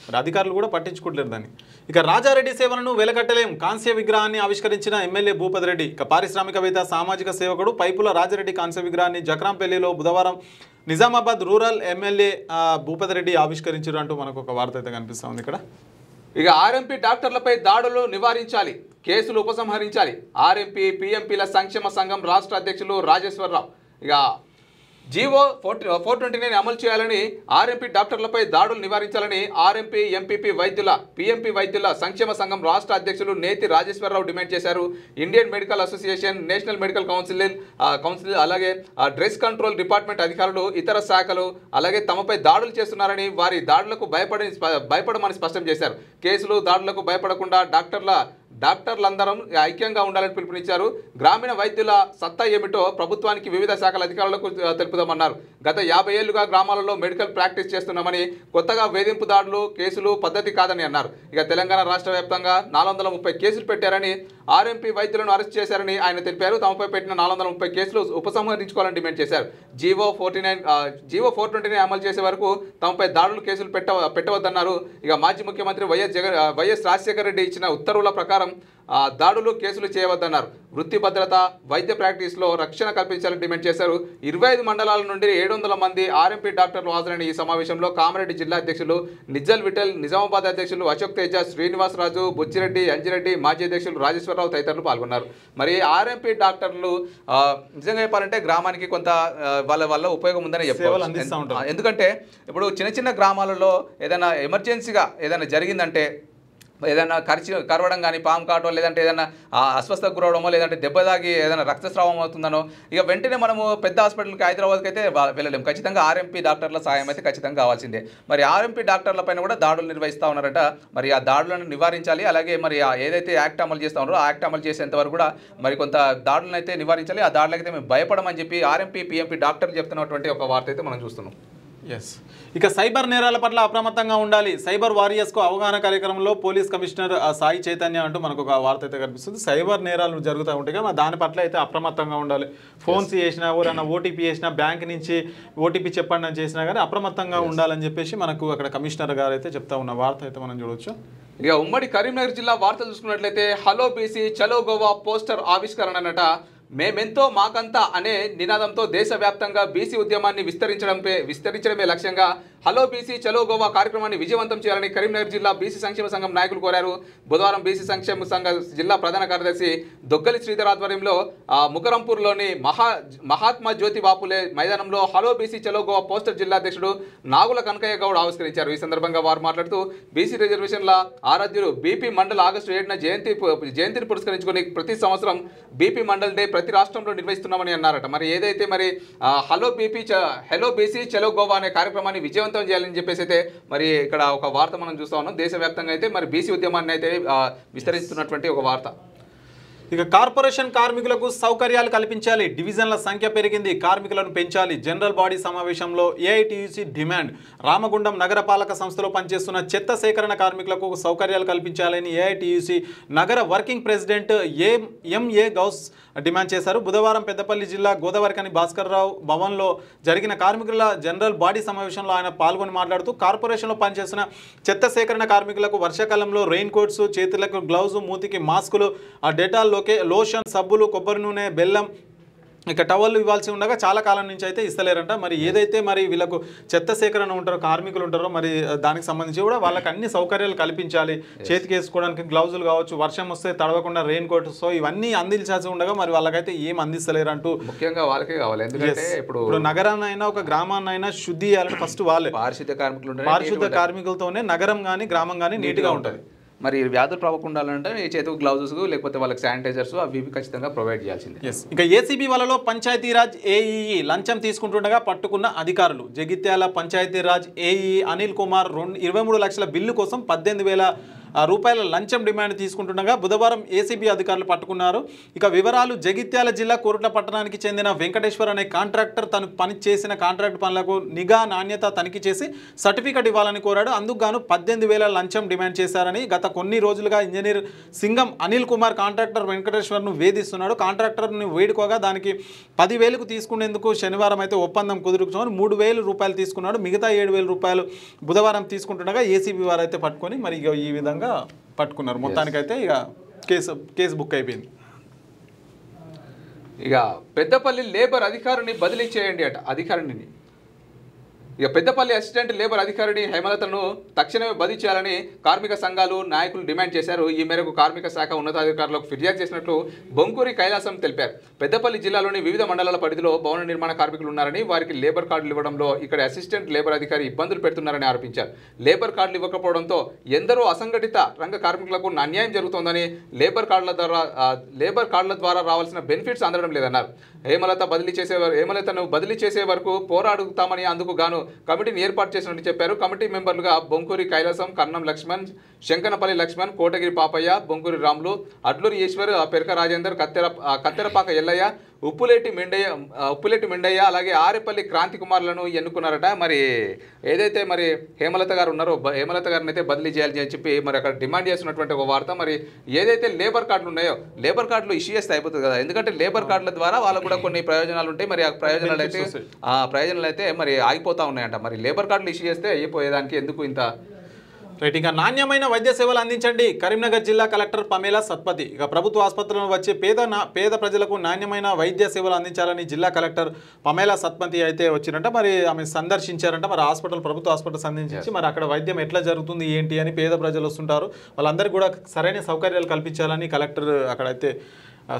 మరి అధికారులు కూడా పట్టించుకోవట్లేదు దాన్ని. ఇక రాజారెడ్డి సేవలను వెలకట్టలేం, కాంస్య విగ్రహాన్ని ఆవిష్కరించిన ఎమ్మెల్యే భూపతి రెడ్డి. ఇక పారిశ్రామికవేత్త సామాజిక సేవకుడు పైపుల రాజారెడ్డి కాంస్య విగ్రహాన్ని జక్రాంపల్లిలో బుధవారం నిజామాబాద్ రూరల్ ఎమ్మెల్యే భూపతి రెడ్డి ఆవిష్కరించారు అంటూ మనకు ఒక వార్త అయితే కనిపిస్తూ ఉంది ఇక్కడ. ఇక ఆర్ఎంపీ డాక్టర్లపై దాడులు నివారించాలి, కేసులు ఉపసంహరించాలి. ఆర్ఎంపీ పీఎంపీల సంక్షేమ సంఘం రాష్ట్ర అధ్యక్షులు రాజేశ్వరరావు ఇక జీవో 429 అమలు చేయాలని, ఆర్ఎంపీ డాక్టర్లపై దాడులు నివారించాలని ఆర్ఎంపీ ఎంపీపీ వైద్యుల పీఎంపీ వైద్యుల సంక్షేమ సంఘం రాష్ట్ర అధ్యక్షులు నేతి రాజేశ్వరరావు డిమాండ్ చేశారు. Indian medical association, national medical council అలాగే డ్రగ్స్ కంట్రోల్ డిపార్ట్మెంట్ అధికారులు, ఇతర శాఖలు అలాగే తమపై దాడులు చేస్తున్నారని, వారి దాడులకు భయపడమని స్పష్టం చేశారు. కేసులు దాడులకు భయపడకుండా డాక్టర్లందరం ఐక్యంగా ఉండాలని పిలుపునిచ్చారు. గ్రామీణ వైద్యుల సత్తా ఏమిటో ప్రభుత్వానికి వివిధ శాఖల అధికారులకు తెలుపుదామన్నారు. గత 50 ఏళ్లుగా గ్రామాలలో మెడికల్ ప్రాక్టీస్ చేస్తున్నామని, కొత్తగా వేధింపు దాడులు కేసులు పద్ధతి కాదని అన్నారు. ఇక తెలంగాణ రాష్ట్ర వ్యాప్తంగా 430 కేసులు పెట్టారని, ఆర్ఎంపీ వైద్యులను అరెస్ట్ చేశారని ఆయన తెలిపారు. తమపై పెట్టిన 430 కేసులు ఉపసంహరించుకోవాలని డిమాండ్ చేశారు. జీవో 429 అమలు చేసే వరకు తమపై దాడులు కేసులు పెట్టవద్దన్నారు. ఇక మాజీ ముఖ్యమంత్రి వైఎస్ రాజశేఖర రెడ్డి ఇచ్చిన ఉత్తర్వుల ప్రకారం దాడులు కేసులు చేయవద్దన్నారు. వృత్తి భద్రత, వైద్య ప్రాక్టీస్లో రక్షణ కల్పించాలని డిమాండ్ చేశారు. 25 మండలాల నుండి 700 మంది ఆర్ఎంపీ డాక్టర్లు హాజరైన ఈ సమావేశంలో కామారెడ్డి జిల్లా అధ్యక్షులు నిజ్జల్ విఠల్, నిజామాబాద్ అధ్యక్షులు అశోక్ తేజ, శ్రీనివాసరాజు, బుచ్చిరెడ్డి, అంజిరెడ్డి, మాజీ అధ్యక్షులు రాజేశ్వరరావు తదితరులు పాల్గొన్నారు. మరి ఆర్ఎంపీ డాక్టర్లు నిజంగా చెప్పాలంటే గ్రామానికి కొంత వాళ్ళ ఉపయోగం ఉందని చెప్పాలి. ఎందుకంటే ఇప్పుడు చిన్న చిన్న గ్రామాలలో ఏదైనా ఎమర్జెన్సీగా ఏదైనా జరిగిందంటే, ఏదైనా కరవడం కానీ, పాము కాటో, లేదంటే ఏదైనా అస్వస్థకు గురవడమో, లేదంటే దెబ్బ తాగి ఏదైనా రక్తస్రావం అవుతుందనో, ఇక వెంటనే మనము పెద్ద హాస్పిటల్కి హైదరాబాద్కి అయితే వెళ్ళలేము. ఖచ్చితంగా ఆర్ఎంపీ డాక్టర్ల సాయం అయితే ఖచ్చితంగా కావాల్సిందే. మరి ఆర్ఎంపీ డాక్టర్ల పైన కూడా దాడులు నిర్వహిస్తూ ఉన్నారట. మరి ఆ దాడులను నివారించాలి. అలాగే మరి ఏదైతే యాక్ట్ అమలు చేస్తూ ఉన్నారో ఆ యాక్ట్ అమలు చేసేంత వరకు కూడా మరి కొంత దాడులను అయితే నివారించాలి. ఆ దాడులకైతే మేము భయపడమని చెప్పి ఆర్ఎంపీ పీఎంపీ డాక్టర్లు చెప్తున్నటువంటి ఒక వార్త అయితే మనం చూస్తున్నాం. ఇక సైబర్ నేరాల పట్ల అప్రమత్తంగా ఉండాలి. సైబర్ వారియర్స్కు అవగాహన కార్యక్రమంలో పోలీస్ కమిషనర్ సాయి చైతన్య అంటూ మనకు ఒక వార్త అయితే కనిపిస్తుంది. సైబర్ నేరాలు జరుగుతూ ఉంటాయి కదా, దాని పట్ల అయితే అప్రమత్తంగా ఉండాలి. ఫోన్స్ చేసినా, ఎవరైనా ఓటీపీ చేసినా, బ్యాంక్ నుంచి ఓటీపీ చెప్పండి అని చేసినా కానీ అప్రమత్తంగా ఉండాలని చెప్పేసి మనకు అక్కడ కమిషనర్ గారు అయితే చెప్తా ఉన్న వార్త అయితే మనం చూడవచ్చు. ఇక ఉమ్మడి కరీంనగర్ జిల్లా వార్త చూసుకున్నట్లయితే హలో బీసీ చలో గోవా పోస్టర్ ఆవిష్కరణ అన్నట. మేమెంతో మాకంతా అనే నినాదంతో దేశవ్యాప్తంగా బీసీ ఉద్యమాన్ని విస్తరించడమే లక్ష్యంగా హలో బీసీ చలో గోవా కార్యక్రమాన్ని విజయవంతం చేయాలని కరీంనగర్ జిల్లా బీసీ సంక్షేమ సంఘం నాయకులు కోరారు. బుధవారం బీసీ సంక్షేమ సంఘ జిల్లా ప్రధాన కార్యదర్శి దొగ్గలి శ్రీధర్ ఆధ్వర్యంలో ముకరంపూర్లోని మహాత్మా జ్యోతి బాపులే మైదానంలో హలో బీసీ చలో గోవా పోస్టర్ జిల్లా అధ్యక్షుడు నాగుల కనకయ్య గౌడ్ ఆవిష్కరించారు. ఈ సందర్భంగా వారు మాట్లాడుతూ బీసీ రిజర్వేషన్ల ఆరాధ్యులు బీపీ మండల్ ఆగస్టు 7న జయంతిని పురస్కరించుకుని ప్రతి సంవత్సరం బీపీ మండల్ డే ప్రతి రాష్ట్రంలో నిర్వహిస్తున్నామని అన్నారట. మరి ఏదైతే మరి హలో బీసీ చలో గోవా అనే కార్యక్రమాన్ని విజయవంతం చేయాలని చెప్పేసి అయితే మరి ఇక్కడ ఒక వార్త మనం చూస్తా ఉన్నాం. దేశవ్యాప్తంగా అయితే మరి బీసీ ఉద్యమాన్ని అయితే విస్తరిస్తున్నటువంటి ఒక వార్త. ఇక కార్పొరేషన్ కార్మికులకు సౌకర్యాలు కల్పించాలి, డివిజన్ల సంఖ్య పెరిగింది, కార్మికులను పెంచాలి. జనరల్ బాడీ సమావేశంలో ఏఐటీయూసీ డిమాండ్. రామగుండం నగరపాలక సంస్థలో పనిచేస్తున్న చెత్త సేకరణ కార్మికులకు సౌకర్యాలు కల్పించాలని ఏఐటీయూసీ నగర working president MA Ghouse demand చేశారు. బుధవారం పెద్దపల్లి జిల్లా గోదావరికని భాస్కర్రావు భవన్లో జరిగిన కార్మికుల జనరల్ బాడీ సమావేశంలో ఆయన పాల్గొని మాట్లాడుతూ కార్పొరేషన్లో పనిచేస్తున్న చెత్త సేకరణ కార్మికులకు వర్షాకాలంలో రెయిన్ కోట్స్, చేతులకు గ్లౌజ్, మూతికి మాస్కులు, డెటాల్, లోషన్, సబ్బులు, కొబ్బరి నూనె, బెల్లం, ఇక టవల్లు ఇవ్వాల్సి ఉండగా చాలా కాలం నుంచి అయితే ఇస్తలేరంట. మరి ఏదైతే మరి వీళ్ళకు చెత్త సేకరణ ఉంటారో, కార్మికులు ఉంటారో, మరి దానికి సంబంధించి కూడా వాళ్ళకి అన్ని సౌకర్యాలు కల్పించాలి. చేతికి వేసుకోవడానికి గ్లౌజులు కావచ్చు, వర్షం వస్తే తడవకుండా రెయిన్ కోట్, సో ఇవన్నీ అందించాల్సి ఉండగా మరి వాళ్ళకైతే ఏం అందిస్తలేరంటూ. ముఖ్యంగా వాళ్ళకే కావాలి. ఎందుకంటే ఇప్పుడు నగరాన్నైనా ఒక గ్రామాన్నైనా శుద్ధి చేయాలంటే ఫస్ట్ వాళ్ళే పారిశుద్ధ కార్మికులతోనే నగరం కానీ గ్రామం కానీ నీట్గా ఉంటుంది. మరి వ్యాధులు ప్రవకుండా ఉండాలంటే ఈ చేతికి గ్లౌజెస్ లేకపోతే వాళ్ళకి శానిటైజర్స్ అవి ఇవి ఖచ్చితంగా ప్రొవైడ్ చేయాల్సిందే. ఇంకా ఏసీబీ వలలో పంచాయతీరాజ్ ఏఈఈ లంచం తీసుకుంటుండగా పట్టుకున్న అధికారులు. జగిత్యాల పంచాయతీరాజ్ ఏఈఈ అనిల్ కుమార్ 23 లక్షల బిల్లు కోసం 18,000 రూపాయల లంచం డిమాండ్ తీసుకుంటుండగా బుధవారం ఏసీబీ అధికారులు పట్టుకున్నారు. ఇక వివరాలు: జగిత్యాల జిల్లా కోరుట్ల పట్టణానికి చెందిన వెంకటేశ్వర్ అనే కాంట్రాక్టర్ తను పని చేసిన కాంట్రాక్ట్ పనులకు నిఘా నాణ్యత తనిఖీ చేసి సర్టిఫికెట్ ఇవ్వాలని కోరాడు. అందుకు గాను 18,000 లంచం డిమాండ్ చేశారని గత కొన్ని రోజులుగా ఇంజనీర్ సింగం అనిల్ కుమార్ కాంట్రాక్టర్ వెంకటేశ్వర్ను వేధిస్తున్నాడు. కాంట్రాక్టర్ని వేడుకోగా దానికి 10,000కు తీసుకునేందుకు శనివారం అయితే ఒప్పందం కుదుర్చుకొని 3,000 రూపాయలు తీసుకున్నాడు. మిగతా 7,000 రూపాయలు బుధవారం తీసుకుంటుండగా ఏసీబీ వారు అయితే పట్టుకొని మరి ఈ విధంగా పట్టుకున్నారు. మొత్తానికైతే ఇక కేసు బుక్ అయిపోయింది. ఇక పెద్దపల్లి లేబర్ అధికారిని బదిలీ చేయండి అట. అధికారిని ఇక పెద్దపల్లి అసిస్టెంట్ లేబర్ అధికారిని హేమలతను తక్షణమే బదిలీ చేయాలని కార్మిక సంఘాలు నాయకులు డిమాండ్ చేశారు. ఈ మేరకు కార్మిక శాఖ ఉన్నతాధికారులకు ఫిర్యాదు చేసినట్లు బొంకూరి కైలాసం తెలిపారు. పెద్దపల్లి జిల్లాలోని వివిధ మండలాల పరిధిలో భవన నిర్మాణ కార్మికులు ఉన్నారని, వారికి లేబర్ కార్డులు ఇవ్వడంలో ఇక్కడ అసిస్టెంట్ లేబర్ అధికారి ఇబ్బందులు పెడుతున్నారని ఆరోపించారు. లేబర్ కార్డులు ఇవ్వకపోవడంతో ఎందరో అసంఘటిత రంగ కార్మికులకు అన్యాయం జరుగుతోందని, లేబర్ కార్డుల ద్వారా రావాల్సిన బెనిఫిట్స్ అందడం లేదన్నారు. హేమలతను బదిలీ చేసే వరకు పోరాడుతామని అందుకు గాను కమిటీని ఏర్పాటు చేసినట్టు చెప్పారు. కమిటీ మెంబర్లుగా బొంకూరి కైలాసం, కన్నం లక్ష్మణ్, శంకనపల్లి లక్ష్మణ్, కోటగిరి పాపయ్య, బొంకూరి రాములు, అడ్లూరి ఈశ్వర్, పెరక రాజేందర్, కత్తెరపాక ఎల్లయ్య, ఉప్పులేటి మెండయ్య అలాగే ఆరేపల్లి క్రాంతి కుమార్లను ఎన్నుకున్నారట. మరి ఏదైతే మరి హేమలత గారు ఉన్నారో హేమలత గారిని అయితే బదిలీ చేయాలి అని చెప్పి మరి అక్కడ డిమాండ్ చేస్తున్నటువంటి ఒక వార్త. మరి ఏదైతే లేబర్ కార్డులు ఉన్నాయో లేబర్ కార్డులు ఇష్యూ చేస్తే అయిపోతుంది కదా, ఎందుకంటే లేబర్ కార్డుల ద్వారా వాళ్ళకు కూడా కొన్ని ప్రయోజనాలు ఉంటాయి. మరి ఆ ప్రయోజనాలు అయితే మరి ఆగిపోతూ ఉన్నాయంట. మరి లేబర్ కార్డులు ఇష్యూ చేస్తే అయిపోయేదానికి ఎందుకు ఇంత రైట్. ఇక నాణ్యమైన వైద్య సేవలు అందించండి కరీంనగర్ జిల్లా కలెక్టర్ పమేలా సత్పతి. ఇక ప్రభుత్వ ఆసుపత్రులను వచ్చే పేద ప్రజలకు నాణ్యమైన వైద్య సేవలు అందించాలని జిల్లా కలెక్టర్ పమేలా సత్పతి అయితే వచ్చిరంట. మరి ఆమె సందర్శించారంట. మరి ప్రభుత్వ హాస్పిటల్ సందర్శించి మరి అక్కడ వైద్యం ఎట్లా జరుగుతుంది ఏంటి అని పేద ప్రజలు వస్తుంటారు, వాళ్ళందరికీ కూడా సరైన సౌకర్యాలు కల్పించాలని కలెక్టర్ అక్కడైతే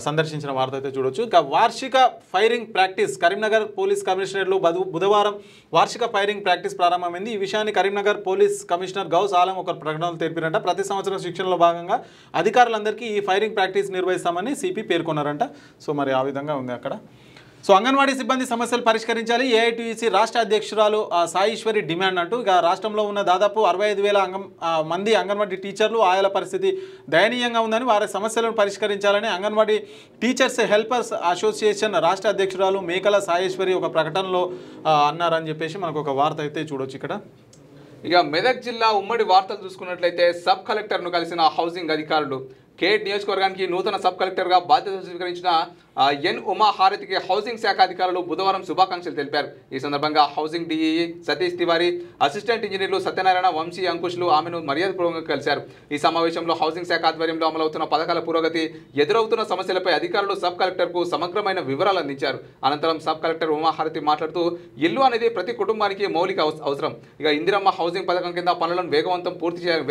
సందర్శించిన వార్త అయితే చూడొచ్చు. ఇక వార్షిక ఫైరింగ్ ప్రాక్టీస్ కరీంనగర్ పోలీస్ కమిషనర్లు బుధవారం వార్షిక ఫైరింగ్ ప్రాక్టీస్ ప్రారంభమైంది. ఈ విషయాన్ని కరీంనగర్ పోలీస్ కమిషనర్ గౌస్ ఆలం ఒక ప్రకటనలో తెలిపారంట. ప్రతి సంవత్సరం శిక్షణలో భాగంగా అధికారులందరికీ ఈ ఫైరింగ్ ప్రాక్టీస్ నిర్వహిస్తామని సిపి పేర్కొన్నారంట. సో మరి ఆ విధంగా ఉంది అక్కడ. సో అంగన్వాడీ సిబ్బంది సమస్యలు పరిష్కరించాలి ఏఐటీయూసీ రాష్ట్ర అధ్యక్షురాలు సాయిశ్వరి డిమాండ్ అంటూ. ఇక రాష్ట్రంలో ఉన్న దాదాపు 65,000 మంది అంగన్వాడీ టీచర్లు ఆయాల పరిస్థితి దయనీయంగా ఉందని, వారి సమస్యలను పరిష్కరించాలని అంగన్వాడీ టీచర్స్ హెల్పర్స్ అసోసియేషన్ రాష్ట్ర అధ్యక్షురాలు మేకల సాయేశ్వరి ఒక ప్రకటనలో అన్నారని చెప్పేసి మనకు ఒక వార్త అయితే చూడొచ్చు ఇక్కడ. ఇక మెదక్ జిల్లా ఉమ్మడి వార్తలు చూసుకున్నట్లయితే సబ్ కలెక్టర్ను కలిసిన హౌసింగ్ అధికారులు. కేట్ నియోజకవర్గానికి నూతన సబ్ కలెక్టర్గా బాధ్యతలు స్వీకరించిన ఎన్ ఉమాహారతికి హౌసింగ్ శాఖ అధికారులు బుధవారం శుభాకాంక్షలు తెలిపారు. ఈ సందర్భంగా housing DEE Satish Tiwari, assistant ఇంజనీర్లు సత్యనారాయణ, వంశీ, అంకుష్లు ఆమెను మర్యాదపూర్వకంగా కలిశారు. ఈ సమావేశంలో హౌసింగ్ శాఖ ఆధ్వర్యంలో అమలవుతున్న పథకాల పురోగతి, ఎదురవుతున్న సమస్యలపై అధికారులు సబ్ కలెక్టర్కు సమగ్రమైన వివరాలు అందించారు. అనంతరం సబ్ కలెక్టర్ ఉమాహారతి మాట్లాడుతూ ఇల్లు అనేది ప్రతి కుటుంబానికి మౌలిక అవసరం. ఇక ఇందిరమ్మ హౌసింగ్ పథకం కింద పనులను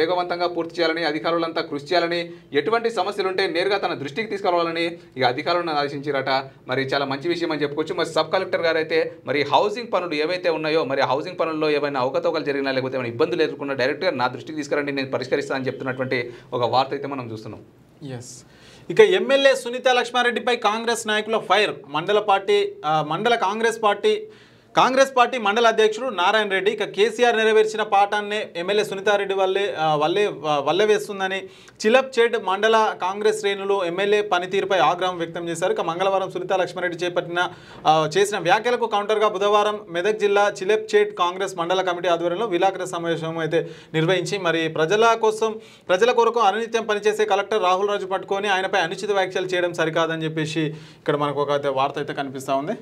వేగవంతంగా పూర్తి చేయాలని, అధికారులంతా కృషి చేయాలని, ఎటువంటి సమస్యలుంటే నేరుగా తన దృష్టికి తీసుకురావాలని ఇక అధికారులను ఆదేశించారట. మరి చాలా మంచి విషయం అని చెప్పుకోవచ్చు. మరి సబ్ కలెక్టర్ గారు అయితే మరి హౌసింగ్ పనులు ఏవైతే ఉన్నాయో మరి హౌసింగ్ పనుల్లో ఏమైనా అవకతవకలు జరిగినా లేకపోతే ఏమైనా ఇబ్బందులు ఎదుర్కొన్నా డైరెక్ట్గా నా దృష్టికి తీసుకురండి, నేను పరిష్కరిస్తానని చెప్తున్నటువంటి ఒక వార్త అయితే మనం చూస్తున్నాం. ఎస్. ఇక ఎమ్మెల్యే సునీత లక్ష్మారెడ్డిపై కాంగ్రెస్ నాయకుల ఫైర్. కాంగ్రెస్ పార్టీ మండల అధ్యక్షుడు నారాయణ రెడ్డి ఇక కేసీఆర్ నెరవేర్చిన పాఠాన్నే ఎమ్మెల్యే సునీతారెడ్డి వల్లే వేస్తుందని చిలప్చేడ్ మండల కాంగ్రెస్ శ్రేణులు ఎమ్మెల్యే పనితీరుపై ఆగ్రహం వ్యక్తం చేశారు. ఇక మంగళవారం సునీతా లక్ష్మారెడ్డి చేసిన వ్యాఖ్యలకు కౌంటర్గా బుధవారం మెదక్ జిల్లా చిలప్చేడ్ కాంగ్రెస్ మండల కమిటీ ఆధ్వర్యంలో విలేకరుల సమావేశం అయితే నిర్వహించి మరి ప్రజల కొరకు అనునిత్యం పనిచేసే కలెక్టర్ రాహుల్ రాజు పట్టుకొని ఆయనపై అనుచిత వ్యాఖ్యలు చేయడం సరికాదని చెప్పేసి ఇక్కడ మనకు ఒక వార్త అయితే కనిపిస్తూ ఉంది.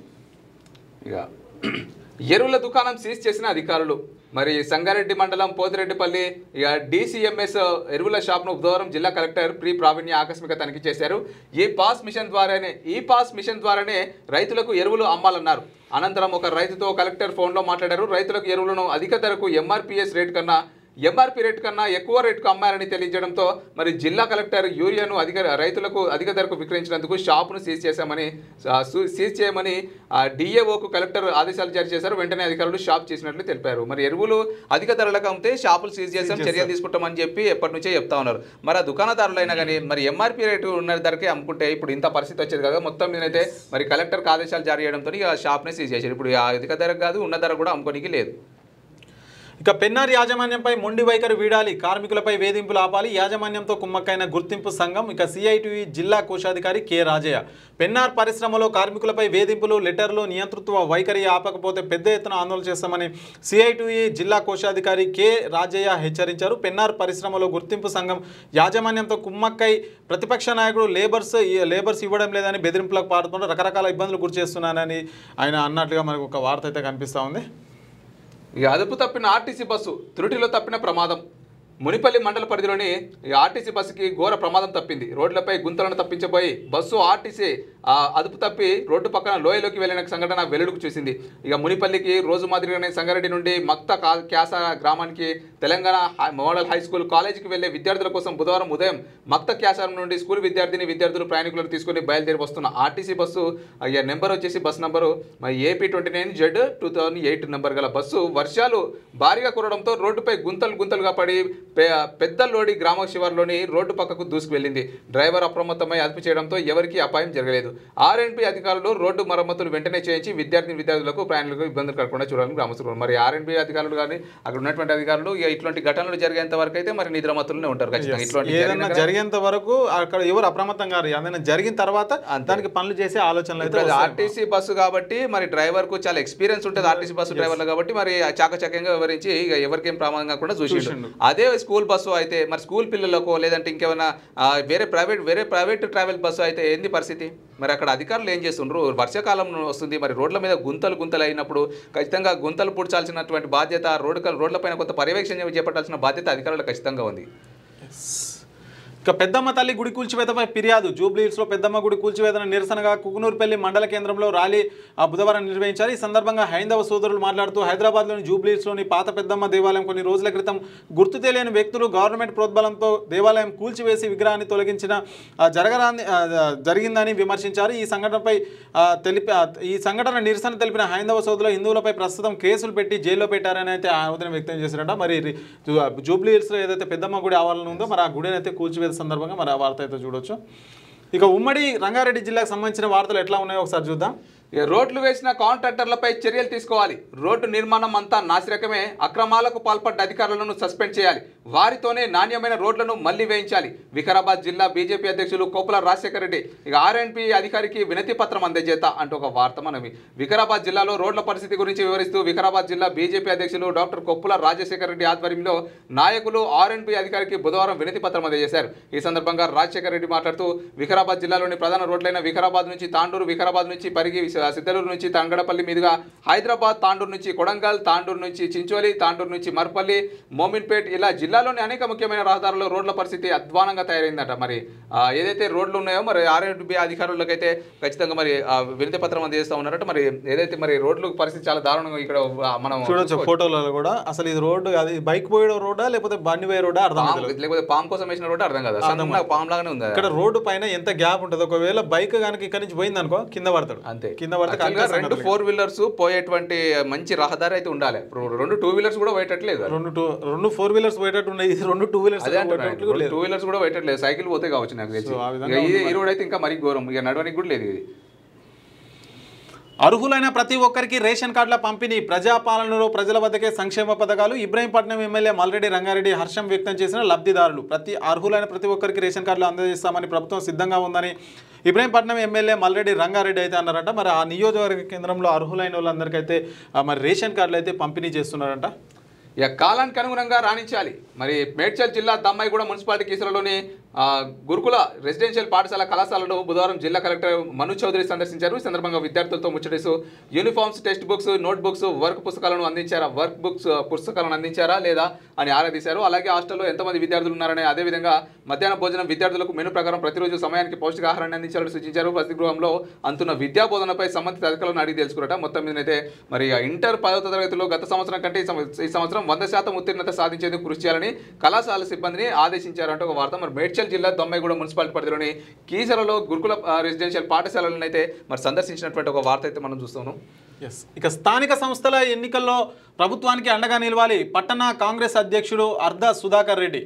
ఇక ఎరువుల దుకాణం సీజ్ చేసిన అధికారులు. మరి సంగారెడ్డి మండలం పోతిరెడ్డిపల్లి ఇక DCMS ఎరువుల షాప్ను బుధవారం జిల్లా కలెక్టర్ ప్రీ ప్రావీణ్య ఆకస్మిక తనిఖీ చేశారు. ఈ పాస్ మిషన్ ద్వారానే రైతులకు ఎరువులు అమ్మాలన్నారు. అనంతరం ఒక రైతుతో కలెక్టర్ ఫోన్లో మాట్లాడారు. రైతులకు ఎరువులను అధిక ధరకు MRPS రేటు కన్నా ఎంఆర్పీ రేటు కన్నా ఎక్కువ రేటుకు అమ్మారని తెలియజేయడంతో మరి జిల్లా కలెక్టర్ యూరియాను రైతులకు అధిక ధరకు విక్రయించినందుకు షాపును సీజ్ చేయమని డిఏఓకు కలెక్టర్ ఆదేశాలు జారీ చేశారు. వెంటనే అధికారులు షాప్ చేసినట్లు తెలిపారు. మరి ఎరువులు అధిక ధరలకు అమ్మితే షాపులు సీజ్ చేసాం, చర్యలు తీసుకుంటామని చెప్పి ఎప్పటి నుంచే చెప్తా ఉన్నారు. మరి ఆ దుకాణదారులైనా కానీ మరి ఎంఆర్పీ రేటు ఉన్న ధరకే అమ్ముకుంటే ఇప్పుడు ఇంత పరిస్థితి వచ్చేది కదా. మొత్తం మీదైతే మరి కలెక్టర్కి ఆదేశాలు జారీ చేయడంతో ఆ షాప్ని సీజ్ చేశారు. ఇప్పుడు అధిక ధర కాదు, ఉన్న ధర కూడా అమ్ముకోనికి లేదు. ఇక పెన్నార్ యాజమాన్యంపై మొండి వైఖరి వీడాలి, కార్మికులపై వేధింపులు ఆపాలి, యాజమాన్యంతో కుమ్మక్కైన గుర్తింపు సంఘం. ఇక సిఐటియు జిల్లా కోశాధికారి కె రాజయ్య పెన్నార్ పరిశ్రమలో కార్మికులపై వేధింపులు, లెటర్లు, నియంతృత్వ వైఖరి ఆపకపోతే పెద్ద ఎత్తున ఆందోళన చేస్తామని సిఐటియు జిల్లా కోశాధికారి కె రాజయ్య హెచ్చరించారు. పెన్నార్ పరిశ్రమలో గుర్తింపు సంఘం యాజమాన్యంతో కుమ్మక్కై ప్రతిపక్ష నాయకుడు లేబర్స్ ఇవ్వడం లేదని బెదిరింపులకు పాడుతుంటే రకరకాల ఇబ్బందులు గురి చేస్తున్నానని ఆయన అన్నట్లుగా మనకు ఒక వార్త అయితే కనిపిస్తూ ఉంది. ఇక అదుపు తప్పిన ఆర్టీసీ బస్సు, త్రుటిలో తప్పిన ప్రమాదం. మునిపల్లి మండల పరిధిలోని ఆర్టీసీ బస్సుకి ఘోర ప్రమాదం తప్పింది. రోడ్లపై గుంతలను తప్పించబోయి బస్సు ఆర్టీసీ అదుపు తప్పి రోడ్డు పక్కన లోయలోకి వెళ్లిన సంఘటన వెలుగుకు చూసింది. ఇక మునిపల్లికి రోజు మాదిరిగానే సంగారెడ్డి నుండి మక్త క్యాస గ్రామానికి తెలంగాణ మోడల్ హై స్కూల్ కాలేజీకి వెళ్లే విద్యార్థుల కోసం బుధవారం ఉదయం మక్త క్యాస నుండి స్కూల్ విద్యార్థులు ప్రయాణికులను తీసుకుని బయలుదేరి వస్తున్న ఆర్టీసీ బస్సు నెంబర్ వచ్చేసి bus number AP 29Z 2008 number గల బస్సు వర్షాలు భారీగా కురవడంతో రోడ్డుపై గుంతలుగా పడి పెద్దలోడి గ్రామ శివార్లోని రోడ్డు పక్కకు దూసుకు వెళ్ళింది. డ్రైవర్ అప్రమత్తమై అదుపు చేయడంతో ఎవరికీ అపాయం జరగలేదు. RNB అధికారులు రోడ్డు మరమ్మతులు వెంటనే చేయించి విద్యార్థులకు ప్రయాణికులకు ఇబ్బందులు కలగకుండా చూడాలని గ్రామస్తులు. మరి RNB అధికారులు కానీ అక్కడ ఉన్నటువంటి అధికారులు ఇట్లాంటి ఘటనలు జరిగేంత వరకు అయితే మరి నిద్రమత్తులనే ఉంటారు. ఏదైనా జరిగేంత వరకు అక్కడ ఎవరు అప్రమత్తం కాదు. ఏదైనా జరిగిన తర్వాత దానికి పనులు చేసే ఆలోచనలు అయితే ఆర్టీసీ బస్సు కాబట్టి మరి డ్రైవర్ కు చాలా ఎక్స్పీరియన్స్ ఉంటుంది ఆర్టీసీ బస్సు డ్రైవర్లు కాబట్టి మరి చాకచక్యంగా వివరించి ఇక ఎవరికేం ప్రమాదం కాకుండా చూసిండు. అదే స్కూల్ బస్సు అయితే మరి స్కూల్ పిల్లలకు లేదంటే ఇంకేమైనా వేరే ప్రైవేట్ ట్రావెల్ బస్సు అయితే ఏంది పరిస్థితి? మరి అక్కడ అధికారులు ఏం చేస్తుండ్రు? వర్షాకాలం వస్తుంది, మరి రోడ్ల మీద గుంతలు అయినప్పుడు ఖచ్చితంగా గుంతలు పూడ్చాల్సినటువంటి బాధ్యత, రోడ్లపైన కొంత పర్యవేక్షణ చేపట్టాల్సిన బాధ్యత అధికారులకు ఖచ్చితంగా ఉంది. ఇక పెద్దమ్మ తల్లి గుడి కూల్చివేతపై ఫిర్యాదు. జూబ్లీహిల్స్లో పెద్దమ్మ గుడి కూల్చివేతన నిరసనగా కుకునూర్పల్లి మండల కేంద్రంలో ర్యాలీ బుధవారం నిర్వహించారు. ఈ సందర్భంగా హైందవ సోదరులు మాట్లాడుతూ హైదరాబాద్లోని జూబ్లీహిల్స్లోని పాత పెద్దమ్మ దేవాలయం కొన్ని రోజుల క్రితం గుర్తు తెలియని వ్యక్తులు గవర్నమెంట్ ప్రోద్బలంతో దేవాలయం కూల్చివేసి విగ్రహాన్ని తొలగించిన జరిగిందని విమర్శించారు. ఈ సంఘటన నిరసన తెలిపిన హైందవ సోదరులు హిందువులపై ప్రస్తుతం కేసులు పెట్టి జైల్లో పెట్టారని అయితే ఆవేదన వ్యక్తం చేశారట. మరి జూబ్లీహిల్స్లో ఏదైతే పెద్దమ్మ గుడి ఆవరణ ఉందో మరి ఆ గుడిని అయితే కూల్చివేత సందర్భంగా మరి ఆ వార్త అయితే చూడొచ్చు. ఇక ఉమ్మడి రంగారెడ్డి జిల్లాకు సంబంధించిన వార్తలు ఎట్లా ఉన్నాయో ఒకసారి చూద్దాం. రోడ్లు వేసిన కాంట్రాక్టర్లపై చర్యలు తీసుకోవాలి. రోడ్డు నిర్మాణం అంతా నాసిరకమే. అక్రమాలకు పాల్పడ్డ అధికారులను సస్పెండ్ చేయాలి. వారితోనే నాణ్యమైన రోడ్లను మళ్లీ వేయించాలి. వికారాబాద్ జిల్లా బీజేపీ అధ్యక్షులు కొప్పుల రాజశేఖర రెడ్డి ఇక RNB అధికారికి వినతి పత్రం అందజేత అంటూ ఒక వార్త మనవి. వికారాబాద్ జిల్లాలో రోడ్ల పరిస్థితి గురించి వివరిస్తూ వికారాబాద్ జిల్లా బీజేపీ అధ్యక్షులు డాక్టర్ కొప్పుల రాజశేఖర రెడ్డి ఆధ్వర్యంలో నాయకులు RNB అధికారికి బుధవారం వినతి పత్రం అందజేశారు. ఈ సందర్భంగా రాజశేఖర రెడ్డి మాట్లాడుతూ వికారాబాద్ జిల్లాలోని ప్రధాన రోడ్లైన వికారాబాద్ నుంచి తాండూరు, వికారాబాద్ నుంచి పరిగి, సిద్దలూరు నుంచి తంగడపల్లి మీదుగా హైదరాబాద్, తాండూరు నుంచి కొడంగల్, తాండూరు నుంచి చించోలి, తాండూరు నుంచి మర్పల్లి, మోమిన్పేట్ ఇలా జిల్లాలోని అనేక ముఖ్యమైన రహదారుల్లో రోడ్ల పరిస్థితి అధ్వానంగా తయారైందట. మరి ఏదైతే రోడ్లు ఉన్నాయో మరి RNB అధికారులకైతే ఖచ్చితంగా మరి వినతి పత్రం అందజేస్తూ ఉన్నారట. మరి ఏదైతే మరి రోడ్ల పరిస్థితి చాలా దారుణంగా ఇక్కడ మనం చూడొచ్చు ఫోటోలలో కూడా. అసలు ఇది రోడ్డు అది బైక్ పోయే రోడ్డా లేకపోతే బండి పోయే రోడ్డా అర్థం కాదు, లేకపోతే పామ్ కోసం వేసిన రోడ్డు అర్థం కదా. పామ్ లాగానే ఉంది. ఇక్కడ రోడ్డు పైన ఎంత గ్యాప్ ఉంటుంది. ఒకవేళ బైక్ కనుక ఇక్కడ నుంచి పోయింది అనుకో కింద పడతాడు. అంతే, కింద పడితే 2 4 వీలర్స్ పోయేటువంటి మంచి రహదారి అయితే ఉండాలి. 2 2 వీలర్స్ కూడా పోయేటట్లేదు. 2 4 వీలర్స్ పోయేటట్టు ఉన్నాయి. 2 2 వీలర్స్ 2 వీలర్స్ కూడా పోయేటట్లేదు. సైకిల్ పోతే కావచ్చు నాకు తెలిసి. ఈ రోడ్ అయితే ఇంకా మరీ ఘోరం, ఇక నడవడానికి కూడా లేదు. ఇది అర్హులైన ప్రతి ఒక్కరికి రేషన్ కార్డుల పంపిణీ. ప్రజాపాలనలో ప్రజల వద్దకే సంక్షేమ పథకాలు. ఇబ్రహీంపట్నం ఎమ్మెల్యే మల్రెడ్డి రంగారెడ్డి హర్షం వ్యక్తం చేసిన లబ్ధిదారులు. అర్హులైన ప్రతి ఒక్కరికి రేషన్ కార్డులు అందజేస్తామని ప్రభుత్వం సిద్ధంగా ఉందని ఇబ్రహీంపట్నం ఎమ్మెల్యే మల్రెడ్డి రంగారెడ్డి అయితే అన్నారంట. మరి ఆ నియోజకవర్గ కేంద్రంలో అర్హులైన వాళ్ళందరికైతే మరి రేషన్ కార్డులు అయితే పంపిణీ చేస్తున్నారంట. ఇక కాలానికి అనుగుణంగా రాణించాలి. మరి మేడ్చల్ జిల్లా దమ్మాయిగూడ మున్సిపాలిటీ కేసులలోని గురుకుల రెసిడెన్షియల్ పాఠశాల కళాశాలను బుధవారం జిల్లా కలెక్టర్ మను చౌదరి సందర్శించారు. ఈ సందర్భంగా విద్యార్థులతో ముచ్చటిస్తూ uniforms, text books, note books, work పుస్తకాలను అందించారా లేదా అని ఆరాధీశారు. అలాగే హాస్టల్లో ఎంతమంది విద్యార్థులు ఉన్నారని, అదేవిధంగా మధ్యాహ్న భోజనం విద్యార్థులకు మెను ప్రకారం ప్రతిరోజు సమయానికి పౌష్టికాహారాన్ని అందించాలని సూచించారు. వసతి గృహంలో అంతున్న విద్యా బోధనపై సంబంధిత అధికారులను అడిగి తెలుసుకున్నట. మొత్తం మీదనైతే మరి ఇంటర్ 10వ తరగతిలో గత సంవత్సరం కంటే ఈ సంవత్సరం 100% ఉత్తీర్ణత సాధించేందుకు కృషి చేయాలని కళాశాల సిబ్బందిని ఆదేశించారంటూ ఒక వార్త. మరి మేడ్చల్ జిల్లా దొమ్మైగూడ మున్సిపాలిటీ పరిధిలోని కీసరలో గురుకుల రెసిడెన్షియల్ పాఠశాలను అయితే మరి సందర్శించినటువంటి ఒక వార్త అయితే మనం చూస్తున్నాం. ఇక స్థానిక సంస్థల ఎన్నికల్లో ప్రభుత్వానికి అండగా నిలవాలి పట్టణ కాంగ్రెస్ అధ్యక్షుడు అర్ధ సుధాకర్ రెడ్డి.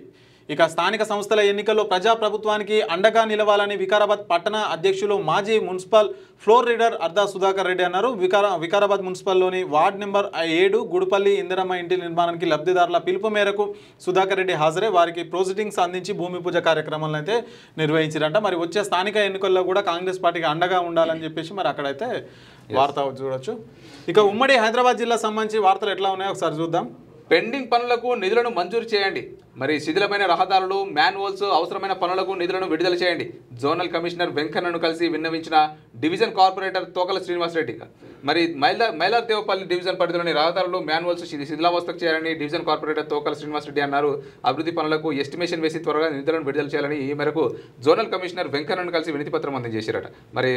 ఇక స్థానిక సంస్థల ఎన్నికల్లో ప్రజాప్రభుత్వానికి అండగా నిలవాలని వికారాబాద్ పట్టణ అధ్యక్షులు మాజీ మున్సిపల్ ఫ్లోర్ లీడర్ అర్ధ సుధాకర్ రెడ్డి అన్నారు. వికారాబాద్ మున్సిపల్లోని వార్డు నెంబర్ 7 గుడిపల్లి ఇందిరమ్మ ఇంటి నిర్మాణానికి లబ్ధిదారుల పిలుపు మేరకు సుధాకర్ రెడ్డి హాజరై వారికి ప్రొసీడింగ్స్ అందించి భూమి పూజ కార్యక్రమాలను అయితే నిర్వహించారంట. మరి వచ్చే స్థానిక ఎన్నికల్లో కూడా కాంగ్రెస్ పార్టీకి అండగా ఉండాలని చెప్పేసి మరి అక్కడైతే వార్త చూడొచ్చు. ఇక ఉమ్మడి హైదరాబాద్ జిల్లా సంబంధించి వార్తలు ఎట్లా ఉన్నాయో ఒకసారి చూద్దాం. పెండింగ్ పనులకు నిధులను మంజూరు చేయండి. మరి శిథిలమైన రహదారులు, మ్యాన్వోల్స్, అవసరమైన పనులకు నిధులను విడుదల చేయండి. జోనల్ కమిషనర్ వెంకన్నను కలిసి విన్నవించిన డివిజన్ కార్పొరేటర్ తోకల శ్రీనివాసరెడ్డి. మరి మైలార్దేవపల్లి డివిజన్ పరిధిలోని రహదారులు, మ్యాన్వోల్స్ శిథిలావస్థకు చేయాలని డివిజన్ కార్పొరేటర్ తోకల శ్రీనివాసరెడ్డి అన్నారు. అభివృద్ధి పనులకు ఎస్టిమేషన్ వేసి త్వరగా నిధులను విడుదల చేయాలని ఈ మేరకు జోనల్ కమిషనర్ వెంకన్నను కలిసి వినతి పత్రం అందజేశారట. మరి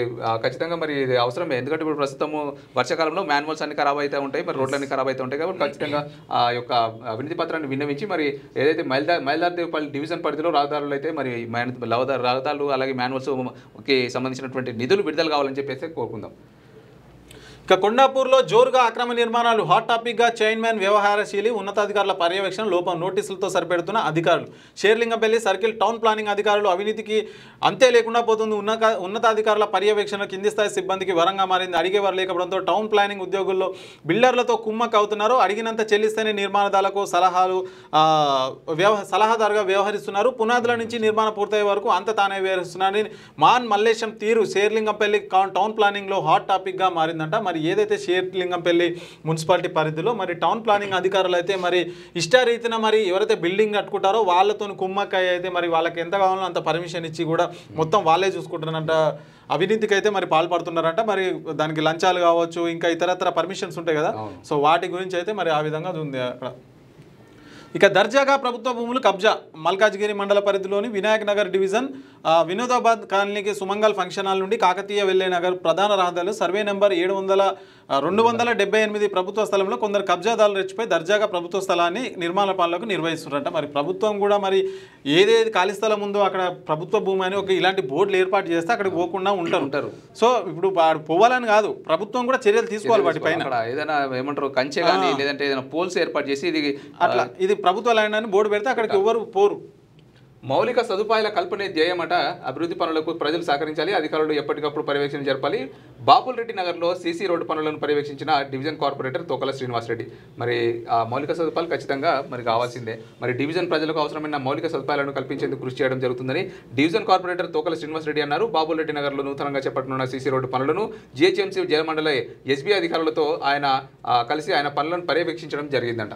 ఖచ్చితంగా మరి ఇది అవసరమే, ఎందుకంటే ఇప్పుడు ప్రస్తుతము వర్షాకాలంలో మ్యాన్వోల్స్ అన్ని ఖరాబ్ అయితే ఉంటాయి, మరి రోడ్లన్నీ ఖరాబ్ అయితే ఉంటాయి. కాబట్టి ఖచ్చితంగా ఆ యొక్క వినతి పత్రాన్ని విన్నవించి మరి ఏదైతే మైలార్దేవపల్లి డివిజన్ పరిధిలో రహదారులు అయితే మరి రహదారులు అలాగే మ్యాన్వల్స్కి సంబంధించినటువంటి నిధులు విడుదల కావాలని చెప్పేసి కోరుకుందాం. ఇక కొండాపూర్లో జోరుగా అక్రమ నిర్మాణాలు హాట్ టాపిక్గా చైర్మన్ వ్యవహారశీలి ఉన్నతాధికారుల పర్యవేక్షణ లోపం నోటీసులతో సరిపెడుతున్న అధికారులు. షేర్లింగంపల్లి సర్కిల్ టౌన్ ప్లానింగ్ అధికారులు అవినీతికి అంతే లేకుండా పోతుంది. ఉన్నతాధికారుల పర్యవేక్షణ కింది స్థాయి సిబ్బందికి వరంగా మారింది. అడిగేవారు లేకపోవడంతో టౌన్ ప్లానింగ్ ఉద్యోగుల్లో బిల్డర్లతో కుమ్మక్క అవుతున్నారు. అడిగినంత చెల్లిస్తేనే నిర్మాణదారులకు సలహాదారుగా వ్యవహరిస్తున్నారు. పునాదుల నుంచి నిర్మాణం పూర్తయ్యే వరకు అంత తానే వ్యవహరిస్తున్నారని మాన్ మల్లేశం తీరు షేర్లింగంపల్లి టౌన్ ప్లానింగ్లో హాట్ టాపిక్గా మారిందంట. మరి ఏదైతే షేర్లింగంపల్లి మున్సిపాలిటీ పరిధిలో మరి టౌన్ ప్లానింగ్ అధికారులు అయితే మరి ఇష్టారీతిన మరి ఎవరైతే బిల్డింగ్ కట్టుకుంటారో వాళ్ళతో కుమ్మక్కాయ అయితే మరి వాళ్ళకి ఎంత కావాలో అంత పర్మిషన్ ఇచ్చి కూడా మొత్తం వాళ్ళే చూసుకుంటున్నారంట. అవినీతికి అయితే మరి పాల్పడుతున్నారంట. మరి దానికి లంచాలు కావచ్చు, ఇంకా ఇతరత్ర పర్మిషన్స్ ఉంటాయి కదా, సో వాటి గురించి అయితే మరి ఆ విధంగా ఉంది అక్కడ. ఇక దర్జాగా ప్రభుత్వ భూములు కబ్జా. మల్కాజ్గిరి మండల పరిధిలోని వినాయక్ నగర్ డివిజన్ వినోదాబాద్ కాలనీకి సుమంగల్ ఫంక్షన్ హాల్ నుండి కాకతీయ వెళ్లే నగర్ ప్రధాన రహదారులు సర్వే నెంబర్ 278 ప్రభుత్వ స్థలంలో కొందరు కబ్జాదారులు రెచ్చిపోయి దర్జాగా ప్రభుత్వ స్థలాన్ని నిర్మాణ పనులకు నిర్వహిస్తున్నారంట. మరి ప్రభుత్వం కూడా మరి ఏదేది ఖాళీ స్థలం ఉందో అక్కడ ప్రభుత్వ భూమి అని ఒక ఇలాంటి బోర్డులు ఏర్పాటు చేస్తే అక్కడికి పోకుండా ఉంటారు. సో ఇప్పుడు పోవాలని కాదు, ప్రభుత్వం కూడా చర్యలు తీసుకోవాలి వాటిపైన. ఏదైనా ఏమంటారు కంచె కానీ లేదంటే ఏదైనా పోల్స్ ఏర్పాటు చేసి ఇది ప్రభుత్వ ల్యాండ్ అని బోర్డు పెడితే అక్కడికి ఎవరు పోరు. మౌలిక సదుపాయాల కల్పనే ధ్యేయమట. అభివృద్ధి పనులకు ప్రజలు సహకరించాలి, అధికారులు ఎప్పటికప్పుడు పర్యవేక్షణ జరపాలి. బాపుల్ రెడ్డి నగర్లో సీసీ రోడ్డు పనులను పర్యవేక్షించిన డివిజన్ కార్పొరేటర్ తోకల శ్రీనివాసరెడ్డి. మరి ఆ మౌలిక సదుపాయాలు ఖచ్చితంగా మరి కావాల్సిందే. మరి డివిజన్ ప్రజలకు అవసరమైన మౌలిక సదుపాయాలను కల్పించేందుకు కృషి చేయడం జరుగుతుందని డివిజన్ కార్పొరేటర్ తోకల శ్రీనివాసరెడ్డి అన్నారు. బాపుల్ రెడ్డి నగర్లో నూతనంగా చేపట్టనున్న సీసీ రోడ్డు పనులను జిహెచ్ఎంసీ జలమండలి ఎస్బీ అధికారులతో ఆయన కలిసి ఆయన పనులను పర్యవేక్షించడం జరిగిందంట.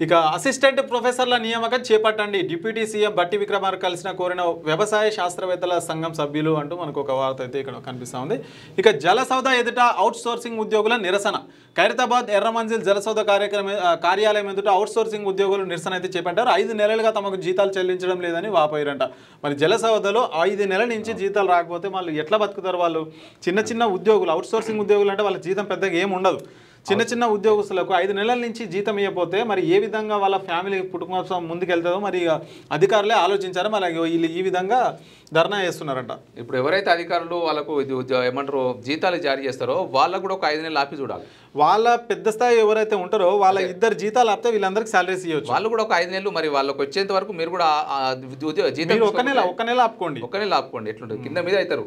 ఇక అసిస్టెంట్ ప్రొఫెసర్ల నియామకం చేపట్టండి. డిప్యూటీ సీఎం బట్టి విక్రమార్క కలిసిన కోరిన వ్యవసాయ శాస్త్రవేత్తల సంఘం సభ్యులు అంటూ మనకు ఒక వార్త అయితే ఇక్కడ కనిపిస్తూ ఉంది. ఇక జలసౌధ ఎదుట అవుట్ సోర్సింగ్ ఉద్యోగుల నిరసన. ఖైరతాబాద్ ఎర్రమంజిల్ జలసౌధ కార్యాలయం ఎదుట అవుట్ సోర్సింగ్ ఉద్యోగులు నిరసన అయితే చేపట్టారు. 5 నెలలుగా తమకు జీతాలు చెల్లించడం లేదని వాపోయారంట. మరి జలసౌధలో 5 నెలల నుంచి జీతాలు రాకపోతే వాళ్ళు ఎట్లా బతుకుతారు? వాళ్ళు చిన్న ఉద్యోగులు, అవుట్ సోర్సింగ్ ఉద్యోగులు అంటే వాళ్ళ జీతం పెద్దగా ఏమి ఉండదు. చిన్న ఉద్యోగస్తులకు 5 నెలల నుంచి జీతం ఇవ్వకపోతే మరి ఏ విధంగా వాళ్ళ ఫ్యామిలీ కుటుంబం ముందుకెళ్తుందో మరి అధికారులే ఆలోచించారు. మరి వీళ్ళు ఈ విధంగా ధర్నా చేస్తున్నారంట. ఇప్పుడు ఎవరైతే అధికారులు వాళ్ళకు ఏమంటారు జీతాలు జారీ చేస్తారో వాళ్ళకు కూడా ఒక 5 నెలలు ఆపి చూడాలి. వాళ్ళ పెద్ద స్థాయి ఎవరైతే ఉంటారో వాళ్ళ 2 జీతాలు ఆపితే వీళ్ళందరికీ సాలరీస్ ఇవ్వచ్చు. వాళ్ళు కూడా ఒక 5 నెలలు మరి వాళ్ళకి వచ్చేంత వరకు మీరు కూడా జీతం ఒక నెల ఆపుకోండి. ఎట్లుంటుంది కింద మీద అవుతారు.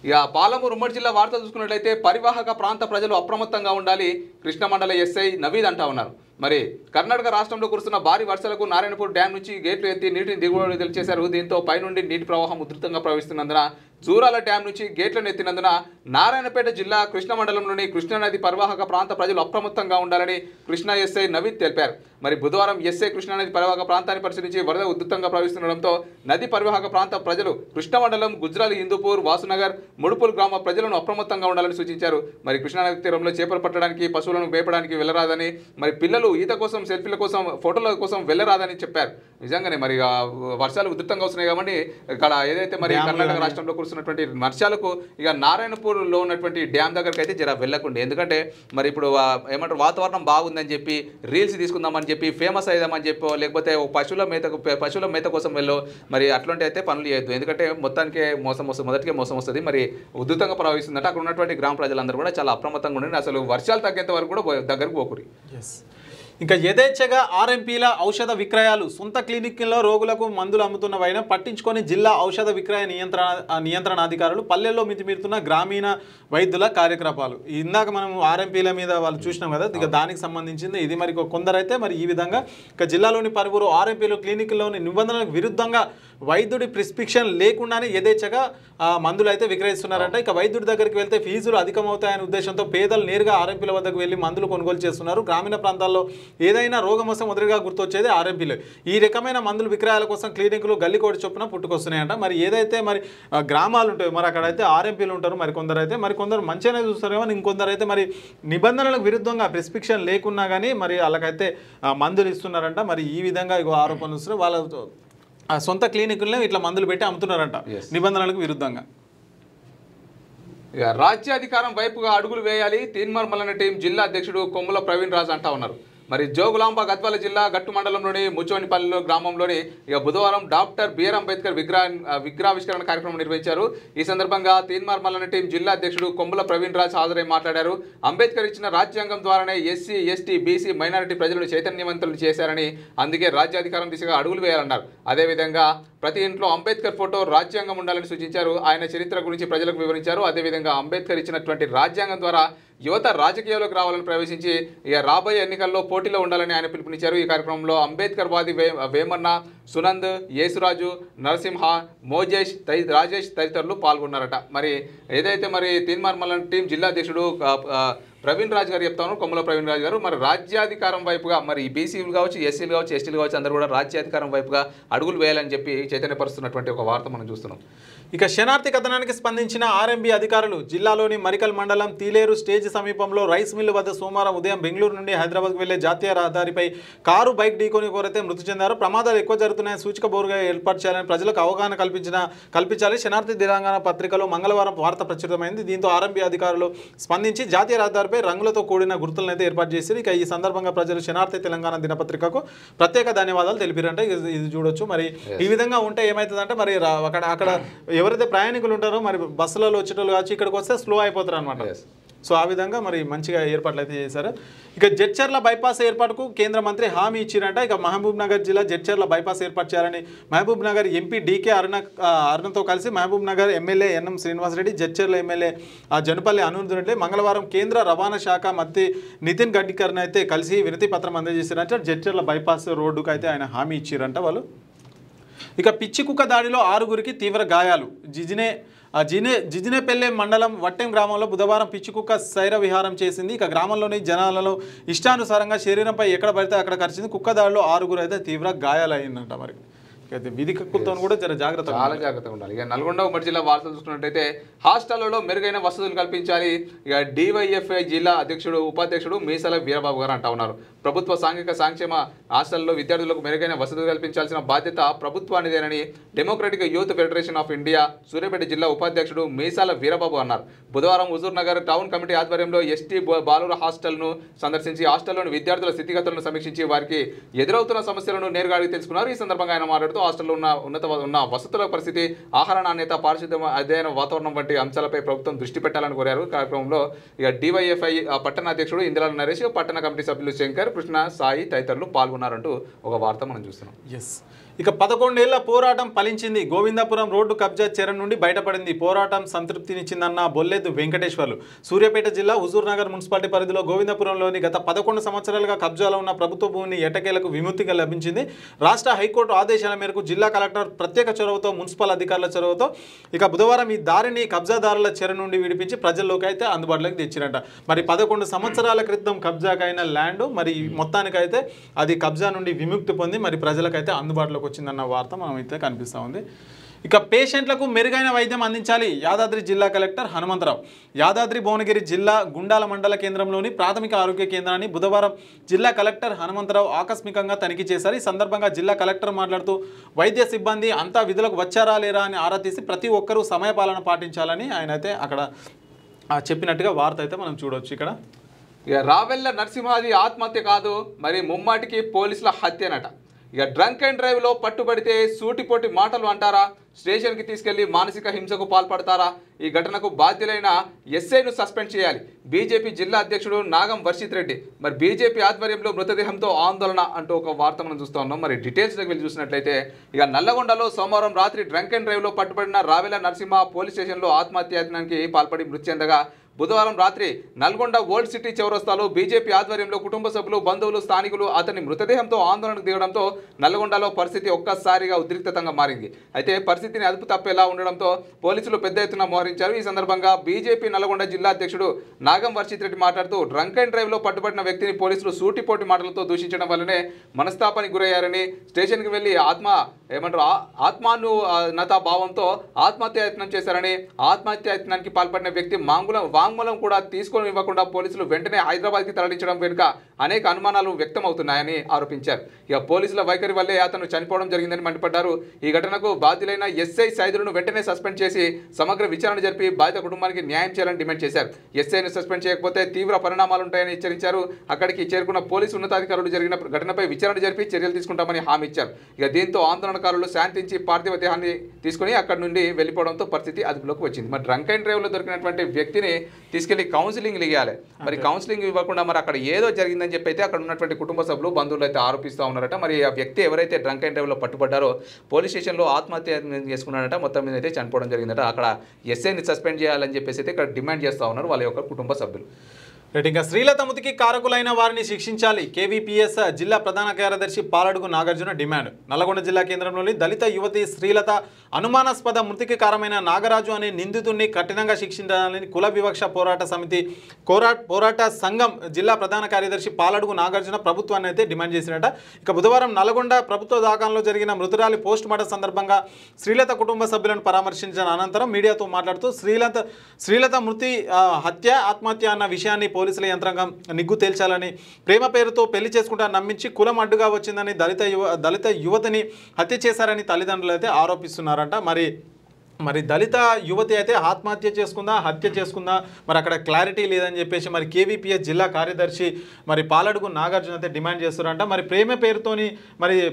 ఇక పాలమూరు ఉమ్మడి జిల్లా వార్తలు చూసుకున్నట్లయితే పరివాహక ప్రాంత ప్రజలు అప్రమత్తంగా ఉండాలి. కృష్ణ మండల ఎస్ఐ నవీద్ అంటా ఉన్నారు. మరి కర్ణాటక రాష్ట్రంలో కురుస్తున్న భారీ వర్షాలకు నారాయణపూర్ డ్యాం నుంచి గేట్లు ఎత్తి నీటిని దిగుబడి చేశారు. దీంతో పైనుండి నీటి ప్రవాహం ఉధృతంగా ప్రవహిస్తున్నందున జూరాల డ్యాం నుంచి గేట్లను ఎత్తినందున నారాయణపేట జిల్లా కృష్ణ మండలంలోని కృష్ణానది పరివాహక ప్రాంత ప్రజలు అప్రమత్తంగా ఉండాలని కృష్ణా ఎస్ఐ నవీద్ తెలిపారు. మరి బుధవారం ఎస్ఐ కృష్ణానది పరివాహక ప్రాంతాన్ని పరిశీలించి వరద ఉధృతంగా ప్రవహిస్తుండటంతో నది పరివాహక ప్రాంత ప్రజలు కృష్ణ మండలం గుజ్రాలి హిందూపూర్ వాసునగర్ ముడుపుల్ గ్రామ ప్రజలను అప్రమత్తంగా ఉండాలని సూచించారు. మరి కృష్ణానది తీరంలో చేపలు పట్టడానికి పశువులను వేపడానికి వెళ్లరాదని, మరి పిల్లలు ఈత కోసం సెల్ఫీల కోసం ఫోటోల కోసం వెళ్లరాదని చెప్పారు. నిజంగానే మరి వర్షాలు ఉధృతంగా వస్తున్నాయి కాబట్టి ఇక్కడ ఏదైతే మరి కర్ణాటక రాష్ట్రంలో కురుస్తున్నటువంటి వర్షాలకు ఇక నారాయణపూర్లో ఉన్నటువంటి డ్యామ్ దగ్గరికి అయితే జర వెళ్ళకుండా, ఎందుకంటే మరి ఇప్పుడు ఏమంటారు వాతావరణం బాగుందని చెప్పి రీల్స్ తీసుకుందామని చెప్పి ఫేమస్ అయిదామని చెప్పో లేకపోతే పశువుల మేత కోసం వెళ్ళో మరి అట్లాంటి అయితే పనులు చేయొద్దు. ఎందుకంటే మొత్తానికే మొదటికే మోసం వస్తుంది. మరి ఉధృతంగా ప్రవహిస్తుందంటే అక్కడ ఉన్నటువంటి గ్రామ ప్రజలందరూ కూడా చాలా అప్రమత్తంగా ఉండండి. అసలు వర్షాలు తగ్గేంత వరకు కూడా దగ్గరకు పోకురి. ఇంకా యథేచ్ఛగా ఆర్ఎంపీల ఔషధ విక్రయాలు సొంత క్లినిక్లో రోగులకు మందులు అమ్ముతున్న వైన పట్టించుకొని జిల్లా ఔషధ విక్రయ నియంత్రణాధికారులు పల్లెల్లో మితిమీరుతున్న గ్రామీణ వైద్యుల కార్యకలాపాలు. ఇందాక మనం ఆర్ఎంపీల మీద వాళ్ళు చూసినాం కదా, ఇక దానికి సంబంధించింది ఇది. మరి కొందరైతే మరి ఈ విధంగా ఇక జిల్లాలోని పలువురు ఆర్ఎంపీలు క్లినిక్లోని నిబంధనలకు విరుద్ధంగా వైద్యుడి ప్రిస్క్రిప్షన్ లేకుండానే యథేచ్ఛగా మందులు అయితే విక్రయిస్తున్నారంట. ఇక వైద్యుడి దగ్గరికి వెళ్తే ఫీజులు అధికమవుతాయనే ఉద్దేశంతో పేదలు నేరుగా ఆర్ఎంపీల వద్దకు వెళ్ళి మందులు కొనుగోలు చేస్తున్నారు. గ్రామీణ ప్రాంతాల్లో ఏదైనా రోగం వస్తే మొదటిగా గుర్తొచ్చేది ఆర్ఎంపీలు. ఈ రకమైన మందులు విక్రయాల కోసం క్లినిక్లు గల్లీకోటి చొప్పున పుట్టుకొస్తున్నాయంట. మరి ఏదైతే మరి గ్రామాలు ఉంటాయో మరి అక్కడైతే ఆర్ఎంపీలు ఉంటారు. మరి కొందరు మంచిగానే చూస్తారేమో, ఇంకొందరు అయితే మరి నిబంధనలకు విరుద్ధంగా ప్రిస్క్రిప్షన్ లేకున్నా కానీ మరి వాళ్ళకైతే మందులు ఇస్తున్నారంట. మరి ఈ విధంగా ఆరోపణలు వస్తున్నాయి. వాళ్ళ సొంత క్లినిక్లనే ఇట్లా మందులు పెట్టి అమ్ముతున్నారంట నిబంధనలకు విరుద్ధంగా. ఇక రాజ్యాధికారం వైపుగా అడుగులు వేయాలి తీన్మార్ మల్లన్న టీం జిల్లా అధ్యక్షుడు కొమ్ముల ప్రవీణ్ రాజు అంటా ఉన్నారు. మరి జోగులాంబ గద్వాల జిల్లా గట్టు మండలంలోని ముచ్చోనిపల్లి గ్రామంలోని ఇక బుధవారం డాక్టర్ బిఆర్ అంబేద్కర్ విగ్రహావిష్కరణ కార్యక్రమం నిర్వహించారు. ఈ సందర్భంగా తీన్మార్ మల్లన్న టీం జిల్లా అధ్యక్షుడు కొమ్ముల ప్రవీణ్ రాజ్ హాజరై మాట్లాడారు. అంబేద్కర్ ఇచ్చిన రాజ్యాంగం ద్వారానే ఎస్సీ, ఎస్టీ, బీసీ, మైనారిటీ ప్రజలను చైతన్యవంతులు చేశారని, అందుకే రాజ్యాధికారం దిశగా అడుగులు వేయాలన్నారు. అదేవిధంగా ప్రతి ఇంట్లో అంబేద్కర్ ఫోటో, రాజ్యాంగం ఉండాలని సూచించారు. ఆయన చరిత్ర గురించి ప్రజలకు వివరించారు. అదేవిధంగా అంబేద్కర్ ఇచ్చినటువంటి రాజ్యాంగం ద్వారా యువత రాజకీయాల్లోకి రావాలని ప్రవేశించి ఇక రాబోయే ఎన్నికల్లో పోటీలో ఉండాలని ఆయన పిలుపునిచ్చారు. ఈ కార్యక్రమంలో అంబేద్కర్ వాది వేమన్న, సునంద్, యేసురాజు, నరసింహ, మోజేష్, రాజేష్ తదితరులు పాల్గొన్నారట. మరి ఏదైతే మరి తీన్మార్ మల్లన్న టీం జిల్లా అధ్యక్షుడు ప్రవీణ్ రాజ్ గారు చెప్తాను, కొమ్మల ప్రవీణ్ రాజ్ గారు మరి రాజ్యాధికారం వైపుగా మరి బీసీలు కావచ్చు, ఎస్సీలు కావచ్చు, ఎస్టీలు కావచ్చు అందరూ కూడా రాజ్యాధికారం వైపుగా అడుగులు వేయాలని చెప్పి చైతన్యపరుస్తున్నటువంటి ఒక వార్త మనం చూస్తున్నాం. ఇక శనార్థి కథనానికి స్పందించిన ఆర్ఎంబీ అధికారులు జిల్లాలోని మరికల్ మండలం తీలేరు స్టేజ్ సమీపంలో రైస్ మిల్లు వద్ద సోమవారం ఉదయం బెంగళూరు నుండి హైదరాబాద్కు వెళ్లే జాతీయ రహదారిపై కారు బైక్ ఢీకొని కోరైతే మృతి చెందారు. ప్రమాదాలు ఎక్కువ జరుగుతున్నాయని సూచిక బోర్డుగా ఏర్పాటు చేయాలని ప్రజలకు అవగాహన కల్పించాలి. శనార్థి తెలంగాణ పత్రికలో మంగళవారం వార్త ప్రచురితమైంది. దీంతో ఆర్ఎంబీ అధికారులు స్పందించి జాతీయ రహదారిపై రంగులతో కూడిన గుర్తులను అయితే ఏర్పాటు చేశారు. ఇక ఈ సందర్భంగా ప్రజలు శనార్థి తెలంగాణ దినపత్రికకు ప్రత్యేక ధన్యవాదాలు తెలిపారంటే ఇది చూడొచ్చు. మరి ఈ విధంగా ఉంటే ఏమవుతుందంటే మరి అక్కడ ఎవరైతే ప్రయాణికులు ఉంటారో మరి బస్సులలో వచ్చేటోళ్ళు కావచ్చు ఇక్కడికి వస్తే స్లో అయిపోతారు అనమాట. సో ఆ విధంగా మరి మంచిగా ఏర్పాట్లు అయితే చేశారు. ఇక జడ్చర్ల బైపాస్ ఏర్పాటుకు కేంద్ర మంత్రి హామీ ఇచ్చిరంట. ఇక మహబూబ్ నగర్ జిల్లా జడ్చర్ల బైపాస్ ఏర్పాటు చేయాలని మహబూబ్ నగర్ ఎంపీ డీకే అరుణతో కలిసి Mahabubnagar MLA NM Srinivasa Reddy, Jadcherla MLA Janupalli Anirudh Reddy మంగళవారం కేంద్ర రవాణా శాఖ మంత్రి నితిన్ గడ్కర్ని అయితే కలిసి వినతి పత్రం అందజేశారంట. జడ్చర్ల బైపాస్ రోడ్డుకు అయితే ఆయన హామీ ఇచ్చిరంట వాళ్ళు. ఇక పిచ్చి కుక్క దాడిలో 6గురికి తీవ్ర గాయాలు. జిజినేపల్లె మండలం వట్టెం గ్రామంలో బుధవారం పిచ్చి కుక్క శైర విహారం చేసింది. ఇక గ్రామంలోని జనాలలో ఇష్టానుసారంగా శరీరంపై ఎక్కడ పడితే అక్కడ కరిచింది. కుక్క దాడిలో 6గురు అయితే తీవ్ర గాయాలయ్యిందంట. మరి విధి కక్కులతో కూడా చాలా జాగ్రత్తగా ఉండాలి. ఇక నల్గొండ ఉమ్మడి జిల్లా వార్తలు చూసుకున్నట్టయితే హాస్టళ్లలో మెరుగైన వసతులు కల్పించాలి. ఇక డివైఎఫ్ఐ జిల్లా ఉపాధ్యక్షుడు మీసాల వీరబాబు గారు అంటా ఉన్నారు. ప్రభుత్వ సాంఘిక సంక్షేమ హాస్టల్లో విద్యార్థులకు మెరుగైన వసతులు కల్పించాల్సిన బాధ్యత ప్రభుత్వానిదేనని Democratic Youth Federation of India Suryapet జిల్లా ఉపాధ్యక్షుడు మీసాల వీరబాబు అన్నారు. బుధవారం హుజూర్ నగర్ టౌన్ కమిటీ ఆధ్వర్యంలో ఎస్టీ బాలుర హాస్టల్ను సందర్శించి హాస్టల్లోని విద్యార్థుల స్థితిగతులను సమీక్షించి వారికి ఎదురవుతున్న సమస్యలను నేరుగా అడిగి తెలుసుకున్నారు. ఈ సందర్భంగా ఆయన మాట్లాడుతూ హాస్టల్లో ఉన్న వసతుల పరిస్థితి, ఆహార నాణ్యత, పారిశుద్ధ్యం, అధ్యయన వాతావరణం వంటి అంశాలపై ప్రభుత్వం దృష్టి పెట్టాలని కోరారు. కార్యక్రమంలో ఇక డివైఎఫ్ఐ పట్టణ అధ్యక్షుడు ఇందిరాల నరేష్, పట్టణ కమిటీ సభ్యులు శంకర్, కృష్ణ, సాయి తదితరులు పాల్గొన్నారంటూ ఒక వార్త మనం చూస్తున్నాం. ఇక 11 ఏళ్ల పోరాటం ఫలించింది. గోవిందాపురం రోడ్డు కబ్జా చెర నుండి బయటపడింది. పోరాటం సంతృప్తినిచ్చిందన్న బొల్లేదు వెంకటేశ్వర్లు. సూర్యాపేట జిల్లా హుజూర్నగర్ మున్సిపాలిటీ పరిధిలో గోవిందాపురంలోని గత 11 సంవత్సరాలుగా కబ్జాలో ఉన్న ప్రభుత్వ భూమిని ఎట్టకేలకు విముక్తిగా లభించింది. రాష్ట్ర హైకోర్టు ఆదేశాల మేరకు జిల్లా కలెక్టర్ ప్రత్యేక చొరవతో మున్సిపల్ అధికారుల చొరవతో ఇక బుధవారం ఈ దారిని కబ్జాదారుల చెర నుండి విడిపించి ప్రజల్లోకి అయితే అందుబాటులోకి తెచ్చినట్ట. మరి 11 సంవత్సరాల క్రితం కబ్జాకైన ల్యాండ్ మరి మొత్తానికైతే అది కబ్జా నుండి విముక్తి పొంది మరి ప్రజలకైతే అందుబాటులోకి వచ్చిందన్న వార్త మనమైతే కనిపిస్తూ ఉంది. ఇక పేషెంట్లకు మెరుగైన వైద్యం అందించాలి. యాదాద్రి జిల్లా కలెక్టర్ హనుమంతరావు యాదాద్రి భువనగిరి జిల్లా గుండాల మండల కేంద్రంలోని ప్రాథమిక ఆరోగ్య కేంద్రాన్ని బుధవారం జిల్లా కలెక్టర్ హనుమంతరావు ఆకస్మికంగా తనిఖీ చేశారు. ఈ సందర్భంగా జిల్లా కలెక్టర్ మాట్లాడుతూ వైద్య సిబ్బంది అంతా విధులకు వచ్చారా లేరా అని ఆరా తీసి ప్రతి ఒక్కరూ సమయపాలన పాటించాలని ఆయన అయితే అక్కడ చెప్పినట్టుగా వార్త అయితే మనం చూడవచ్చు. ఇక్కడ ఇక రావెల్ల నరసింహాది ఆత్మహత్య కాదు, మరి ముమ్మాటికి పోలీసుల హత్యనట. ఇక డ్రంక్ అండ్ డ్రైవ్లో పట్టుబడితే సూటిపోటి మాటలు అంటారా, స్టేషన్కి తీసుకెళ్లి మానసిక హింసకు పాల్పడతారా? ఈ ఘటనకు బాధ్యులైన ఎస్ఐను సస్పెండ్ చేయాలి. బీజేపీ జిల్లా అధ్యక్షుడు నాగం వర్షిత్ రెడ్డి మరి బీజేపీ ఆధ్వర్యంలో మృతదేహంతో ఆందోళన అంటూ ఒక వార్త మనం చూస్తూ ఉన్నాం. మరి డీటెయిల్స్లోకి వెళ్ళి చూసినట్లయితే ఇక నల్లగొండలో సోమవారం రాత్రి డ్రంక్ అండ్ డ్రైవ్లో పట్టుబడిన రావెల నరసింహ పోలీస్ స్టేషన్లో ఆత్మహత్యాయత్నానికి పాల్పడి మృతి చెందగా బుధవారం రాత్రి నల్గొండ ఓల్డ్ సిటీ చౌరస్తాలో బీజేపీ ఆధ్వర్యంలో కుటుంబ సభ్యులు, బంధువులు, స్థానికులు అతని మృతదేహంతో ఆందోళనకు దిగడంతో నల్గొండలో పరిస్థితి ఒక్కసారిగా ఉద్రిక్తతంగా మారింది. అయితే పరిస్థితిని అదుపు తప్పేలా ఉండడంతో పోలీసులు పెద్ద ఎత్తున మోహరించారు. ఈ సందర్భంగా బీజేపీ నల్గొండ జిల్లా అధ్యక్షుడు నాగం వర్షిత్ రెడ్డి మాట్లాడుతూ డ్రంక్ అండ్ డ్రైవ్లో పట్టుబడిన వ్యక్తిని పోలీసులు సూటిపోటి మాటలతో దూషించడం వల్లనే మనస్తాపానికి గురయ్యారని, స్టేషన్కి వెళ్లి ఆత్మానునత భావంతో ఆత్మహత్యాయత్నం చేశారని, ఆత్మహత్యాయత్నానికి పాల్పడిన వ్యక్తి వాంగ్మూలం కూడా తీసుకొని ఇవ్వకుండా పోలీసులు వెంటనే హైదరాబాద్కి తరలించడం వెనుక అనేక అనుమానాలు వ్యక్తమవుతున్నాయని ఆరోపించారు. ఇక పోలీసుల వైఖరి వల్లే అతను చనిపోవడం జరిగిందని మండిపడ్డారు. ఈ ఘటనకు బాధ్యులైన ఎస్ఐ సైదులను వెంటనే సస్పెండ్ చేసి సమగ్ర విచారణ జరిపి బాధిత కుటుంబానికి న్యాయం చేయాలని డిమాండ్ చేశారు. ఎస్ఐను సస్పెండ్ చేయకపోతే తీవ్ర పరిణామాలుంటాయని హెచ్చరించారు. అక్కడికి చేరుకున్న పోలీసు ఉన్నతాధికారులు జరిగిన ఘటనపై విచారణ జరిపి చర్యలు తీసుకుంటామని హామీ ఇచ్చారు. ఇక దీంతో ఆందోళనకారులు శాంతించి పార్థివ దేహాన్ని తీసుకుని అక్కడి నుండి వెళ్ళిపోవడంతో పరిస్థితి అదుపులోకి వచ్చింది. మరి డ్రంక్ అండ్ డ్రైవ్లో దొరికినటువంటి వ్యక్తిని తీసుకెళ్లి కౌన్సిలింగ్ ఇవ్వాలి. మరి కౌన్సిలింగ్ ఇవ్వకుండా మరి అక్కడ ఏదో జరిగిందని చెప్పి అయితే అక్కడ ఉన్నటువంటి కుటుంబ సభ్యులు, బంధువులు అయితే ఆరోపిస్తూ ఉన్నారట. మరి ఆ వ్యక్తి ఎవరైతే డ్రంక్ అండ్ డ్రైవ్లో పట్టుబడ్డారో పోలీస్ స్టేషన్లో ఆత్మహత్య చేసుకున్నారట. మొత్తం మీద అయితే చనిపోవడం జరిగిందట. అక్కడ ఎస్ఐని సస్పెండ్ చేయాలని చెప్పేసి అయితే ఇక్కడ డిమాండ్ చేస్తూ ఉన్నారు వాళ్ళ యొక్క కుటుంబ సభ్యులు. ఇంకా శ్రీలత మృతికి కారకులైన వారిని శిక్షించాలి. కేవీపీఎస్ జిల్లా ప్రధాన కార్యదర్శి పాలడుగు నాగార్జున డిమాండ్. నల్లగొండ జిల్లా కేంద్రంలోని దళిత యువతి శ్రీలత అనుమానాస్పద మృతికి కారణమైన నాగరాజు అనే నిందితుడిని కఠినంగా శిక్షించాలని కుల వివక్ష పోరాట సమితి పోరాట సంఘం జిల్లా ప్రధాన కార్యదర్శి పాలడుగు నాగార్జున ప్రభుత్వాన్ని అయితే డిమాండ్ చేసినట. ఇక బుధవారం నల్గొండ ప్రభుత్వ దాఖంలో జరిగిన మృతురాలి పోస్ట్ మార్టం సందర్భంగా శ్రీలత కుటుంబ సభ్యులను పరామర్శించిన అనంతరం మీడియాతో మాట్లాడుతూ శ్రీలత మృతి హత్య ఆత్మహత్య అన్న విషయాన్ని పోలీసుల యంత్రాంగం నిగ్గు తేల్చాలని, ప్రేమ పేరుతో పెళ్లి చేసుకుంటా నమ్మించి కులం అడ్డుగా వచ్చిందని దళిత యువతిని హత్య చేశారని తల్లిదండ్రులు అయితే ఆరోపిస్తున్నారంట. మరి దళిత యువతి అయితే ఆత్మహత్య చేసుకుందా, హత్య చేసుకుందా, మరి అక్కడ క్లారిటీ లేదని చెప్పేసి మరి కేవీపీఎస్ జిల్లా కార్యదర్శి మరి పాలడుగు నాగార్జున అయితే డిమాండ్ చేస్తున్నారంట. మరి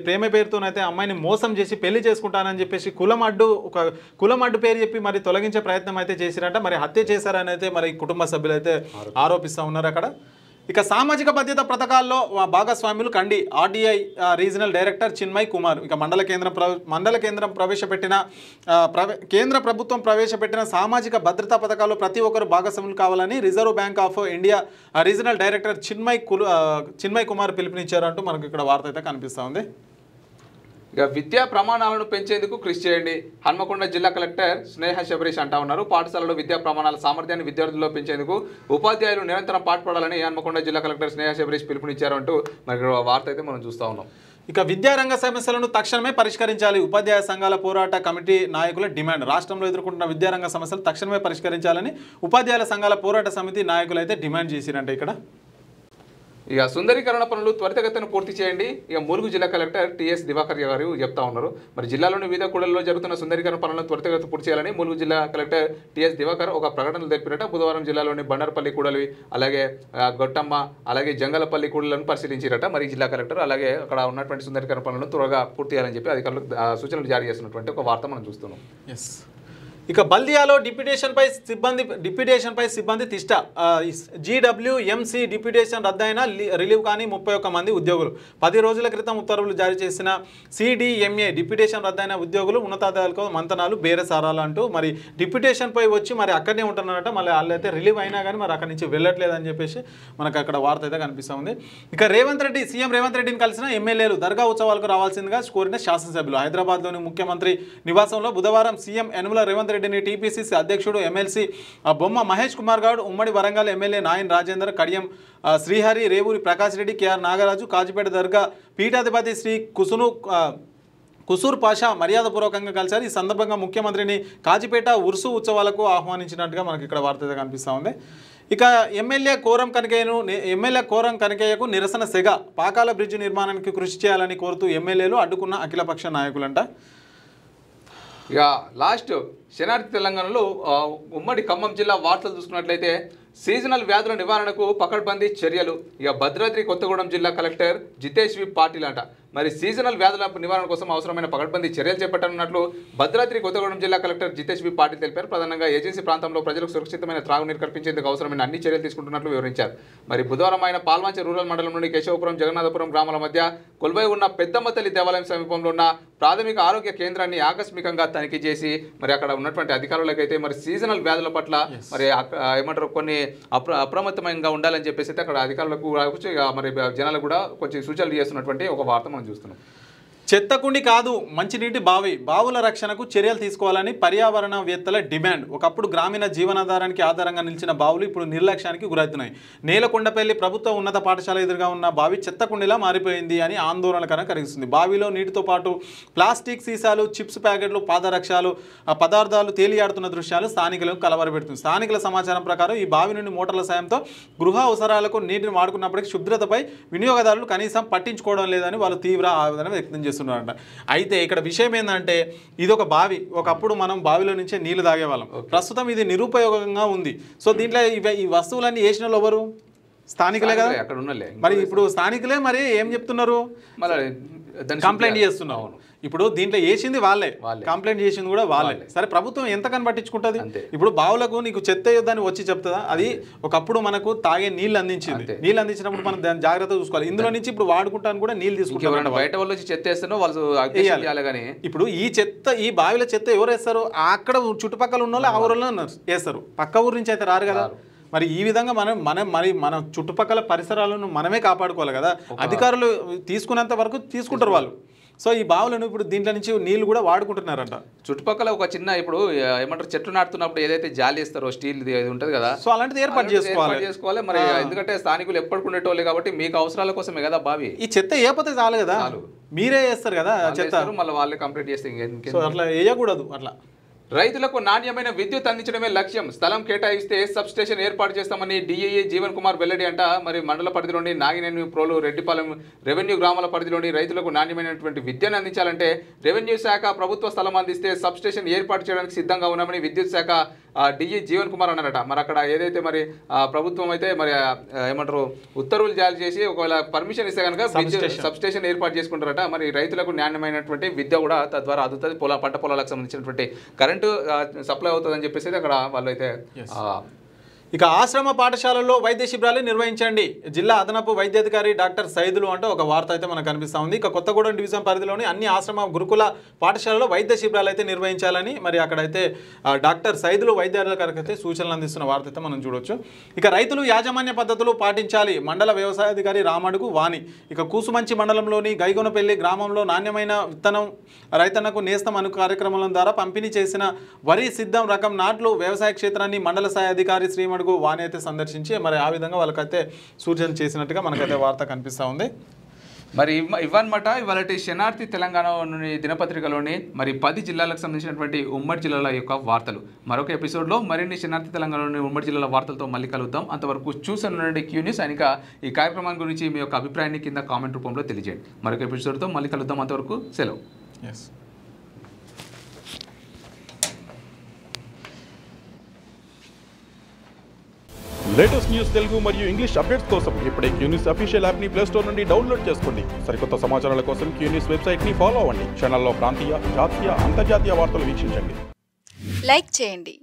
ప్రేమ పేరుతోనైతే అమ్మాయిని మోసం చేసి పెళ్లి చేసుకుంటానని చెప్పేసి కులం అడ్డు పేరు చెప్పి మరి తొలగించే ప్రయత్నం అయితే చేసిరంట. మరి హత్య చేశారని అయితే మరి కుటుంబ సభ్యులు అయితే ఆరోపిస్తూ ఉన్నారు అక్కడ. ఇక సామాజిక భద్రత పథకాల్లో భాగస్వాములు కండి RDI regional director Chinmay Kumar. ఇక కేంద్ర ప్రభుత్వం ప్రవేశపెట్టిన సామాజిక భద్రతా పథకాల్లో ప్రతి ఒక్కరు భాగస్వాములు కావాలని Reserve Bank of India regional director Chinmay Kumar పిలుపునిచ్చారంటూ మనకు ఇక్కడ వార్త అయితే కనిపిస్తూ ఉంది. ఇక విద్యా ప్రమాణాలను పెంచేందుకు కృషి చేయండి. హన్మకొండ జిల్లా కలెక్టర్ స్నేహ శబరీష్ అంటా ఉన్నారు. పాఠశాలలో విద్యా ప్రమాణాల సామర్థ్యాన్ని విద్యార్థుల్లో పెంచేందుకు ఉపాధ్యాయులు నిరంతరం పాటుపడాలని హన్మకొండ జిల్లా కలెక్టర్ స్నేహ శబరీష్ పిలుపునిచ్చారు అంటూ మరి వార్త అయితే మనం చూస్తూ ఉన్నాం. ఇక విద్యారంగ సమస్యలను తక్షణమే పరిష్కరించాలి. ఉపాధ్యాయ సంఘాల పోరాట కమిటీ నాయకుల డిమాండ్. రాష్ట్రంలో ఎదుర్కొంటున్న విద్యారంగ సమస్యలు తక్షణమే పరిష్కరించాలని ఉపాధ్యాయుల సంఘాల పోరాట సమితి నాయకులు అయితే డిమాండ్ చేసిరంటే ఇక్కడ. ఇక సుందరీకరణ పనులు త్వరితగతిన పూర్తి చేయండి. ఇక ములుగు జిల్లా కలెక్టర్ టిఎస్ దివాకర్ గారు చెప్తా ఉన్నారు. మరి జిల్లాలోని వివిధ కూడల్లో జరుగుతున్న సుందరీకరణ పనులను త్వరితగతిన పూర్తి చేయాలని ములుగు జిల్లా కలెక్టర్ టిఎస్ దివాకర్ ఒక ప్రకటనలు తెలిపినట్ట. బుధవారం జిల్లాలోని బండారపల్లి కూడలి, అలాగే గొట్టమ్మ, అలాగే జంగలపల్లి కూడలను పరిశీలించారట. మరి జిల్లా కలెక్టర్ అలాగే అక్కడ ఉన్నటువంటి సుందరీకరణ పనులను త్వరగా పూర్తి చేయాలని చెప్పి అధికారులకు సూచనలు జారీ చేస్తున్నటువంటి ఒక వార్త మనం చూస్తున్నాం. ఇక బల్దియాలో డిప్యూటేషన్పై సిబ్బంది తిష్ట జీడబ్ల్యూఎంసీ డిప్యూటేషన్ రద్దయిన రిలీవ్ కానీ 31 మంది ఉద్యోగులు 10 రోజుల క్రితం ఉత్తర్వులు జారీ చేసిన సిడిఎంఏ డిప్యూటేషన్ రద్దయిన ఉద్యోగులు ఉన్నతాధికారులకు మంతనాలు బేరసారాలు అంటూ మరి డిప్యూటేషన్పై వచ్చి మరి అక్కడనే ఉంటున్నారట. మళ్ళీ వాళ్ళైతే రిలీవ్ అయినా కానీ మరి అక్కడి నుంచి వెళ్ళట్లేదని చెప్పేసి మనకు అక్కడ వార్త అయితే కనిపిస్తూ ఉంది. ఇక సీఎం రేవంత్ రెడ్డిని కలిసిన ఎమ్మెల్యేలు దర్గా ఉత్సవాలకు రావాల్సిందిగా కోరిన శాసనసభ్యులు. హైదరాబాద్లోని ముఖ్యమంత్రి నివాసంలో బుధవారం సీఎం యనుమల రేవంత్ రెడ్డిని టీపీసీసీ అధ్యక్షుడు ఎమ్మెల్సీ బొమ్మ మహేష్ కుమార్ గౌడ్, ఉమ్మడి వరంగల్ ఎమ్మెల్యే నాయన్ రాజేందర్, కడియం శ్రీహరి, రేవూరి ప్రకాష్ రెడ్డి, కేఆర్ నాగరాజు, కాజిపేట దర్గా పీఠాధిపతి శ్రీ కుసూర్ పాషా మర్యాదపూర్వకంగా కలిశారు. ఈ సందర్భంగా ముఖ్యమంత్రిని కాజిపేట ఉర్సు ఉత్సవాలకు ఆహ్వానించినట్టుగా మనకి ఇక్కడ వార్త కనిపిస్తూ ఉంది. ఇక ఎమ్మెల్యే కోరం కనకయ్యకు నిరసన సెగ. పాకాల బ్రిడ్జ్ నిర్మాణానికి కృషి చేయాలని కోరుతూ ఎమ్మెల్యేలు అడ్డుకున్న అఖిలపక్ష నాయకులంట. ఇక లాస్ట్ శనార్థి తెలంగాణలో ఉమ్మడి ఖమ్మం జిల్లా వార్తలు చూసుకున్నట్లయితే సీజనల్ వ్యాధుల నివారణకు పకడ్బందీ చర్యలు. ఇక భద్రాద్రి కొత్తగూడెం జిల్లా కలెక్టర్ జితేష్ వి పాటిల్ అంట మరి సీజనల్ వ్యాధుల నివారణ కోసం అవసరమైన పకడ్బందీ చర్యలు చేపట్టనున్నట్లు భద్రాద్రి కొత్తగూడెం జిల్లా కలెక్టర్ జితేష్ వి పాటిల్ తెలిపారు. ప్రధానంగా ఏజెన్సీ ప్రాంతంలో ప్రజలకు సురక్షితమైన త్రాగునీరు కల్పించేందుకు అవసరమైన అన్ని చర్యలు తీసుకుంటున్నట్లు వివరించారు. మరి బుధవారం ఆయన పాల్వంచ రూరల్ మండలం నుండి కేశవపురం జగన్నాథపురం గ్రామాల మధ్య కొలువై ఉన్న పెద్దమ్మ తల్లి దేవాలయం సమీపంలో ఉన్న ప్రాథమిక ఆరోగ్య కేంద్రాన్ని ఆకస్మికంగా తనిఖీ చేసి మరి అక్కడ ఉన్నటువంటి అధికారులకైతే మరి సీజనల్ వ్యాధుల పట్ల మరి ఏమంటారు కొన్ని అప్రమత్తమంగా ఉండాలని చెప్పేసి అయితే అక్కడ అధికారులకు మరి జనాలకు కూడా కొంచెం సూచనలు చేస్తున్నటువంటి ఒక వార్త మనం చూస్తున్నాం. చెత్తకుండి కాదు మంచినీటి బావుల రక్షణకు చర్యలు తీసుకోవాలని పర్యావరణవేత్తల డిమాండ్. ఒకప్పుడు గ్రామీణ జీవనాధారానికి ఆధారంగా నిలిచిన బావులు ఇప్పుడు నిర్లక్ష్యానికి గురవుతున్నాయి. నేలకొండపల్లి ప్రభుత్వ ఉన్నత పాఠశాల ఎదురుగా ఉన్న బావి చెత్తకుండిలా మారిపోయింది అని ఆందోళనకరం కలిగిస్తుంది. బావిలో నీటితో పాటు ప్లాస్టిక్ సీసాలు, చిప్స్ ప్యాకెట్లు, పాదరక్షాలు పదార్థాలు తేలియాడుతున్న దృశ్యాలు స్థానికులకు కలవరపెడుతుంది. స్థానికుల సమాచారం ప్రకారం ఈ బావి నుండి మోటార్ల సాయంతో గృహ అవసరాలకు నీటిని వాడుకున్నప్పటికీ శుభ్రతపై వినియోగదారులు కనీసం పట్టించుకోవడం లేదని వాళ్ళు తీవ్ర ఆవేదన వ్యక్తం చేస్తున్నారు. అయితే ఇక్కడ విషయం ఏంటంటే ఇది ఒక బావి. ఒకప్పుడు మనం బావిలో నుంచే నీళ్లు తాగేవాళ్ళం. ప్రస్తుతం ఇది నిరుపయోగంగా ఉంది. సో దీంట్లో ఈ వస్తువులన్నీ వేసిన వాళ్ళు ఎవరు? స్థానికులే కదా. మరి ఇప్పుడు స్థానికులే మరి ఏం చెప్తున్నారు? కంప్లైంట్ చేస్తున్నావు. ఇప్పుడు దీంట్లో వేసింది వాళ్ళే, కంప్లైంట్ చేసింది కూడా వాళ్ళే. సరే ప్రభుత్వం ఎంతకని పట్టించుకుంటుంది? ఇప్పుడు బావులకు నీకు చెత్త వేయొద్దని వచ్చి చెప్తుందా? అది ఒకప్పుడు మనకు తాగే నీళ్ళు అందించింది. నీళ్ళు అందించినప్పుడు మనం దాన్ని జాగ్రత్తగా చూసుకోవాలి. ఇందులో నుంచి ఇప్పుడు వాడుకుంటాను కూడా నీళ్ళు తీసుకుంటారు. బయట వాళ్ళు చెత్త వేస్తారో వాళ్ళు. ఇప్పుడు ఈ బావిలో చెత్త ఎవరు వేస్తారు? అక్కడ చుట్టుపక్కల ఉన్న వాళ్ళు ఆ ఊరిలో వేస్తారు. పక్క ఊరు నుంచి అయితే రారు కదా. మరి ఈ విధంగా మన చుట్టుపక్కల పరిసరాలను మనమే కాపాడుకోవాలి కదా. అధికారులు తీసుకున్నంత వరకు తీసుకుంటారు వాళ్ళు. సో ఈ బావులను ఇప్పుడు దీంట్లో నుంచి నీళ్లు కూడా వాడుకుంటున్నారంట. చుట్టుపక్కల ఒక చిన్న ఇప్పుడు ఏమంటారు చెట్లు నాటుతున్నప్పుడు ఏదైతే జాలి ఇస్తారో స్టీల్ ఉంటుంది కదా, సో అలాంటిది ఏర్పాటు చేసుకోవాలి. మరి ఎందుకంటే స్థానికులు ఎప్పటికుండేటోళ్ళే కాబట్టి మీకు అవసరాల కోసమే కదా బావి. ఈ చెత్త ఏపోతే చాలు కదా, మీరే వేస్తారు కదా చెత్త, మళ్ళీ వాళ్ళే కంప్లీట్ చేస్తే అట్లా వేయకూడదు. అట్లా రైతులకు నాణ్యమైన విద్యుత్ అందించడమే లక్ష్యం. స్థలం కేటాయిస్తే సబ్ స్టేషన్ ఏర్పాటు చేస్తామని డిఏఏ జీవన్ కుమార్ వెల్లడి అంట. మరి మండల పరిధిలోని నాగినేని ప్రోలు, రెడ్డిపాలెం రెవెన్యూ గ్రామాల పరిధిలోని రైతులకు నాణ్యమైనటువంటి విద్యను అందించాలంటే రెవెన్యూ శాఖ ప్రభుత్వ స్థలం అందిస్తే సబ్ స్టేషన్ ఏర్పాటు చేయడానికి సిద్ధంగా ఉన్నామని విద్యుత్ శాఖ డిఈ జీవన్ కుమార్ అన్నారట. మరి అక్కడ ఏదైతే మరి ప్రభుత్వం అయితే మరి ఏమంటారు ఉత్తర్వులు జారీ చేసి ఒకవేళ పర్మిషన్ ఇస్తే కనుక సబ్ స్టేషన్ ఏర్పాటు చేసుకుంటారట. మరి రైతులకు నాణ్యమైనటువంటి విద్య కూడా తద్వారా అందుతుంది. పంట పొలాలకు సంబంధించినటువంటి కరెంటు సప్లై అవుతుందని చెప్పేసి అక్కడ వాళ్ళు అయితే. ఇక ఆశ్రమ పాఠశాలల్లో వైద్య శిబిరాలు నిర్వహించండి. జిల్లా అదనపు వైద్యాధికారి డాక్టర్ సైదులు అంటే ఒక వార్త అయితే మనకు కనిపిస్తూ ఉంది. ఇక కొత్తగూడెం డివిజన్ పరిధిలోని అన్ని ఆశ్రమ గురుకుల పాఠశాలలో వైద్య శిబిరాలు అయితే నిర్వహించాలని మరి అక్కడైతే డాక్టర్ సైదులు వైద్యాధికారికి అయితే సూచనలు అందిస్తున్న వార్త అయితే మనం చూడొచ్చు. ఇక రైతులు యాజమాన్య పద్ధతులు పాటించాలి. మండల వ్యవసాయాధికారి రామడుగు వాణి. ఇక కూసుమంచి మండలంలోని గైగొనపల్లి గ్రామంలో నాణ్యమైన విత్తనం రైతన్నకు నేస్తం అను కార్యక్రమాల ద్వారా పంపిణీ చేసిన వరి సిద్ధం రకం నాట్లు వ్యవసాయ క్షేత్రాన్ని మండల స్థాయి అధికారి శ్రీమడుగు వాణి అయితే సందర్శించి మరి ఆ విధంగా వాళ్ళకైతే సూచన చేసినట్టుగా మనకైతే వార్త కనిపిస్తూ ఉంది. మరి ఇవన్నమాట ఇవాళ శనార్థి తెలంగాణలోని దినపత్రికలోని మరి 10 జిల్లాలకు సంబంధించినటువంటి ఉమ్మడి జిల్లాల యొక్క వార్తలు. మరొక ఎపిసోడ్లో మరిన్ని శనార్థి తెలంగాణలోని ఉమ్మడి జిల్లాల వార్తలతో మళ్ళీ కలుద్దాం. అంతవరకు చూసనుండండి క్యూ న్యూస్. ఇంకా ఈ కార్యక్రమం గురించి మీ యొక్క అభిప్రాయాన్ని కింద కామెంట్ రూపంలో తెలియజేయండి. మరొక ఎపిసోడ్తో మళ్ళీ కలుద్దాం. అంతవరకు సెలవు. లేటెస్ట్ న్యూస్ తెలుగు మరియు ఇంగ్లీష్ అప్డేట్స్ కోసం ఇప్పుడే క్యూ న్యూస్ అఫీషియల్ యాప్ని ప్లే స్టోర్ నుండి డౌన్లోడ్ చేసుకోండి. సరికొత్త సమాచారాల కోసం క్యూ న్యూస్ వెబ్సైట్ని ఫాలో అవ్వండి. ఛానల్లో ప్రాంతీయ, జాతీయ, అంతర్జాతీయ వార్తలు వీక్షించండి. లైక్ చేయండి.